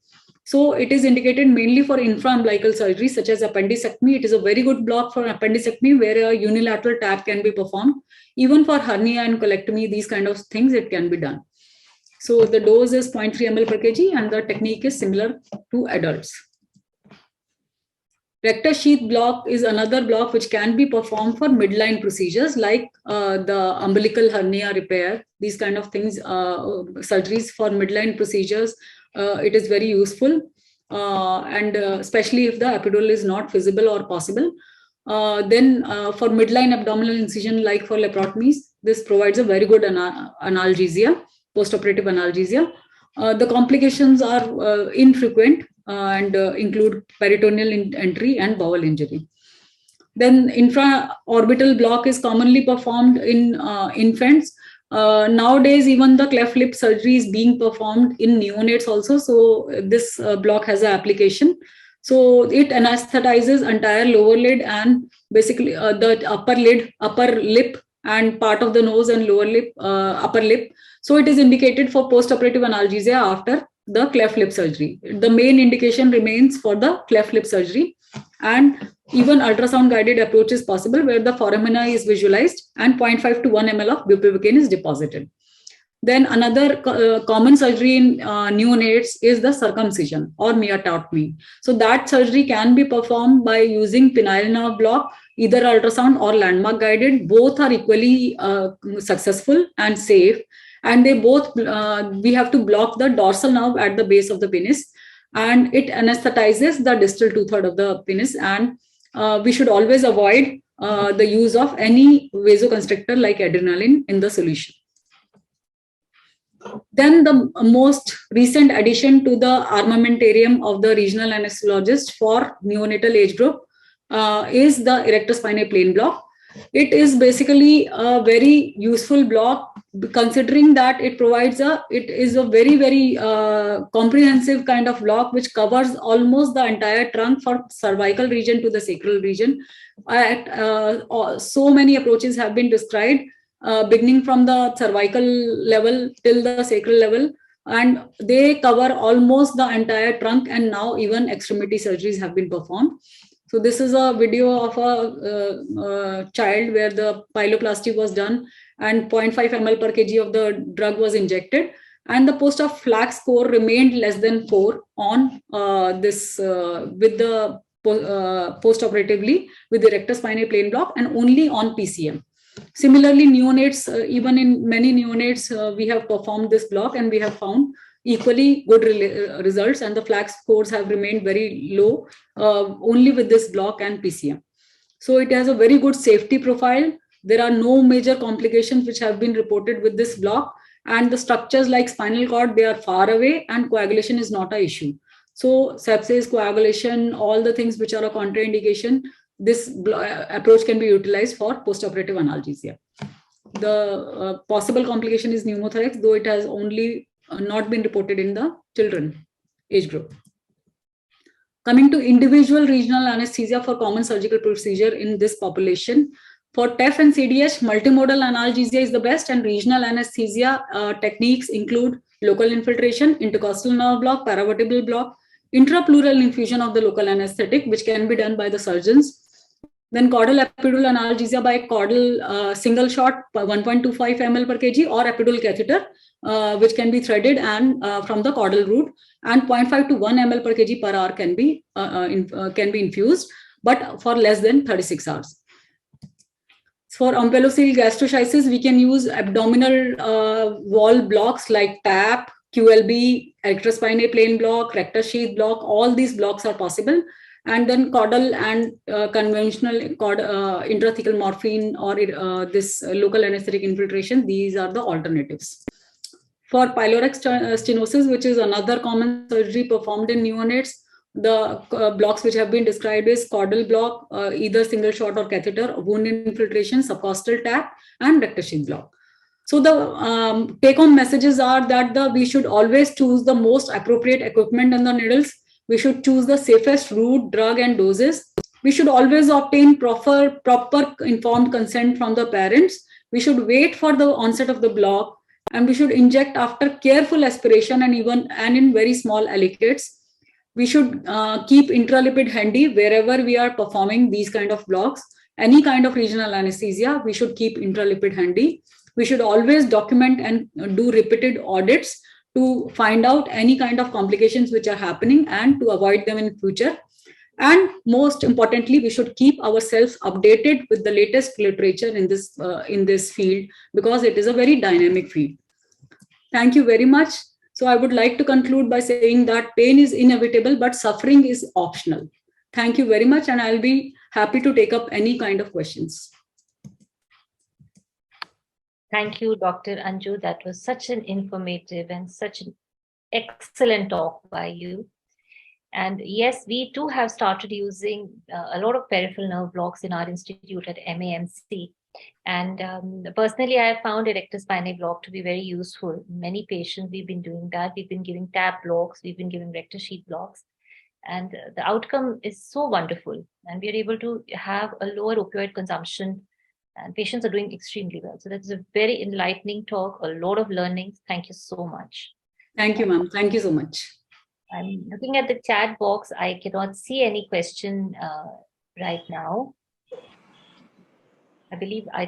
So it is indicated mainly for infraumbilical surgery such as appendectomy. It is a very good block for appendectomy where a unilateral tap can be performed. Even for hernia and colectomy, these kind of things, it can be done. So the dose is 0.3 ml per kg and the technique is similar to adults. Rectus sheath block is another block which can be performed for midline procedures like the umbilical hernia repair, these kind of things, surgeries for midline procedures. It is very useful, and especially if the epidural is not feasible or possible. Then for midline abdominal incision, like for laparotomies, this provides a very good analgesia, postoperative analgesia. The complications are infrequent and include peritoneal entry and bowel injury. Then infraorbital block is commonly performed in infants. Nowadays, even the cleft lip surgery is being performed in neonates also. So this block has an application. So it anesthetizes entire lower lid and basically the upper lip and part of the nose and lower lip, upper lip. So it is indicated for postoperative analgesia after the cleft lip surgery. The main indication remains for the cleft lip surgery, and even ultrasound guided approach is possible where the foramina is visualized and 0.5 to 1 ml of bupivacaine is deposited. Then another common surgery in neonates is the circumcision or myotomy. So that surgery can be performed by using penile nerve block, either ultrasound or landmark guided. Both are equally successful and safe. And they both, we have to block the dorsal nerve at the base of the penis, and it anesthetizes the distal 2/3 of the penis. And we should always avoid the use of any vasoconstrictor like adrenaline in the solution. Then the most recent addition to the armamentarium of the regional anesthesiologist for neonatal age group is the erector spinae plane block. It is basically a very useful block, considering that it provides it is a very, very comprehensive kind of block which covers almost the entire trunk from cervical region to the sacral region. So many approaches have been described, beginning from the cervical level till the sacral level, and they cover almost the entire trunk, and now even extremity surgeries have been performed. So this is a video of a child where the pyeloplasty was done and 0.5 ml per kg of the drug was injected, and the post-op FLAC score remained less than 4 on with the post-operatively with the rectus spinae plain block, and only on PCM. Similarly, neonates, even in many neonates, we have performed this block and we have found equally good results, and the FLAC scores have remained very low only with this block and PCM. So it has a very good safety profile. There are no major complications which have been reported with this block, and the structures like spinal cord, they are far away, and coagulation is not an issue. So sepsis, coagulation, all the things which are a contraindication, this approach can be utilized for postoperative analgesia. The possible complication is pneumothorax, though it has only not been reported in the children age group. Coming to individual regional anesthesia for common surgical procedure in this population, for TEF and CDH, multimodal analgesia is the best, and regional anesthesia techniques include local infiltration, intercostal nerve block, paravertebral block, intrapleural infusion of the local anesthetic, which can be done by the surgeons. Then caudal epidural analgesia by caudal single shot 1.25 ml per kg, or epidural catheter, which can be threaded and from the caudal root, and 0.5 to 1 ml per kg per hour can be infused, but for less than 36 hours. For omphalocele gastroschisis, we can use abdominal wall blocks like TAP, QLB, rectus spinae plain block, rectus sheath block. All these blocks are possible. And then caudal and conventional intrathecal morphine or this local anesthetic infiltration, these are the alternatives. For pyloric stenosis, which is another common surgery performed in neonates, the blocks which have been described is caudal block, either single shot or catheter, wound infiltration, subcostal tap, and rectus sheath block. So the take-home messages are that we should always choose the most appropriate equipment and the needles. We should choose the safest route, drug, and doses. We should always obtain proper informed consent from the parents. We should wait for the onset of the block, and we should inject after careful aspiration and in very small alligates. We should keep intralipid handy wherever we are performing these kind of blocks. Any kind of regional anesthesia, we should keep intralipid handy. We should always document and do repeated audits to find out any kind of complications which are happening and to avoid them in future. And most importantly, we should keep ourselves updated with the latest literature in this field, because it is a very dynamic field. Thank you very much. So I would like to conclude by saying that pain is inevitable, but suffering is optional. Thank you very much, and I'll be happy to take up any kind of questions. Thank you, Dr. Anju. That was such an informative and such an excellent talk by you. And yes, we too have started using a lot of peripheral nerve blocks in our institute at MAMC. And personally, I have found a rectus spinae block to be very useful. Many patients, we've been doing that. We've been giving TAP blocks. We've been giving rectus sheath blocks. And the outcome is so wonderful. And we are able to have a lower opioid consumption. And patients are doing extremely well. So that's a very enlightening talk, a lot of learnings. Thank you so much. Thank you, ma'am. Thank you so much. I'm looking at the chat box. I cannot see any question right now. I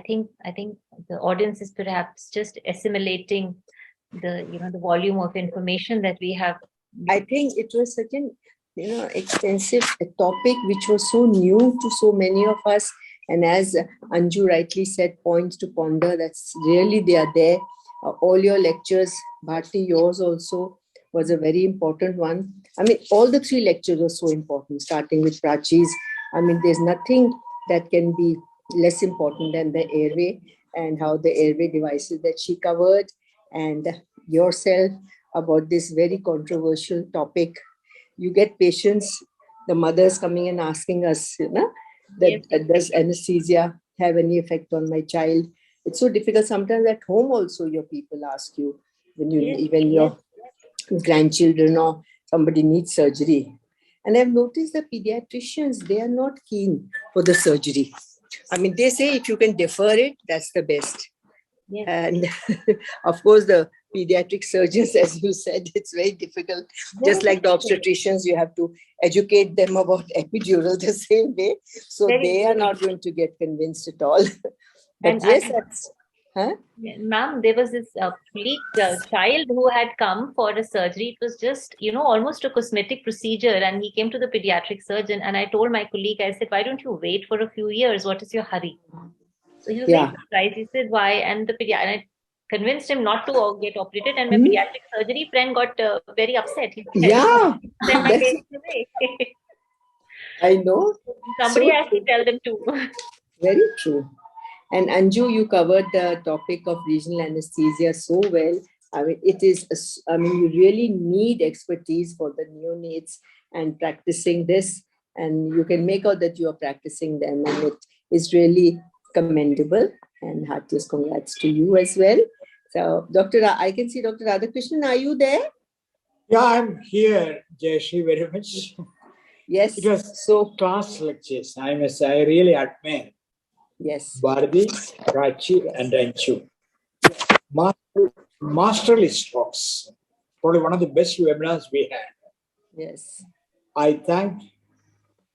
think the audience is perhaps just assimilating the volume of information that we have. I think it was such an extensive topic which was so new to so many of us. And as Anju rightly said, points to ponder, that's really, they are there. All your lectures, Bharti, yours also was a very important one. I mean, all the 3 lectures were so important, starting with Prachi's. I mean, there's nothing that can be less important than the airway and how the airway devices that she covered, and yourself about this very controversial topic. You get patients, the mothers coming and asking us, does anesthesia have any effect on my child? It's so difficult. Sometimes at home also your people ask you, when you even your grandchildren or somebody needs surgery. And I've noticed the pediatricians, they are not keen for the surgery. I mean, they say if you can defer it, that's the best. Yes. And of course, the pediatric surgeons, as you said, it's very difficult. Just like the obstetricians, you have to educate them about epidural the same way. So they are not going to get convinced at all. But yes, Huh? Ma'am, there was this colleague child who had come for a surgery. It was just, almost a cosmetic procedure. And he came to the pediatric surgeon. And I told my colleague, I said, why don't you wait for a few years? What is your hurry? So he was very surprised. He said, why? And I convinced him not to get operated. And my pediatric surgery friend got very upset. He said, Yeah, send my patients away. I know. Somebody So has to tell them too. very true. And Anju, you covered the topic of regional anesthesia so well. I mean, you really need expertise for the neonates and practicing this. And you can make out that you are practicing them. And it is really commendable. And heartiest congrats to you as well. So, I can see Dr. Radhakrishnan, are you there? Yeah, I'm here, Jayashree, very much. Yes. It was so class lectures. I really admire. Yes. Bharti, Prachi, and Anju. Masterly talks. Probably one of the best webinars we had. Yes. I thank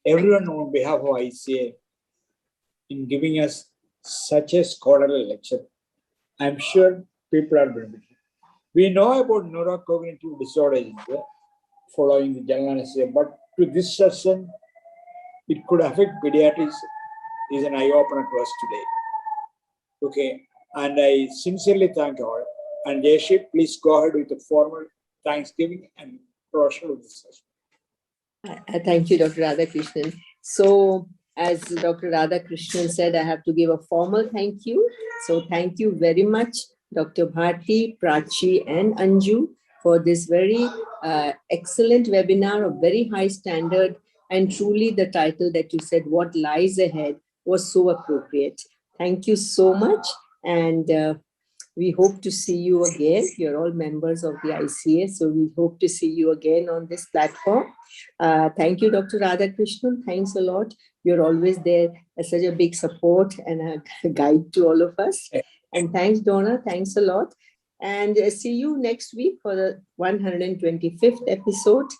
everyone on behalf of ICA in giving us such a scholarly lecture. I'm sure people are benefiting. We know about neurocognitive disorders following the general anesthesia, but to this session, it could affect pediatrics is an eye-opener to us today. Okay, and I sincerely thank all. And Jayashree, please go ahead with the formal Thanksgiving and promotional discussion. Thank you, Dr. Radhakrishnan. So, as Dr. Radhakrishnan said, I have to give a formal thank you. So, thank you very much, Dr. Bharti, Prachi, and Anju, for this very excellent webinar of very high standard. And truly, the title that you said, What Lies Ahead, was so appropriate. Thank you so much. And we hope to see you again. You're all members of the ICA, so we hope to see you again on this platform. Thank you, Dr. Radhakrishnan. Thanks a lot. You're always there as such a big support and a guide to all of us. And thanks, Donna. Thanks a lot. And see you next week for the 125th episode.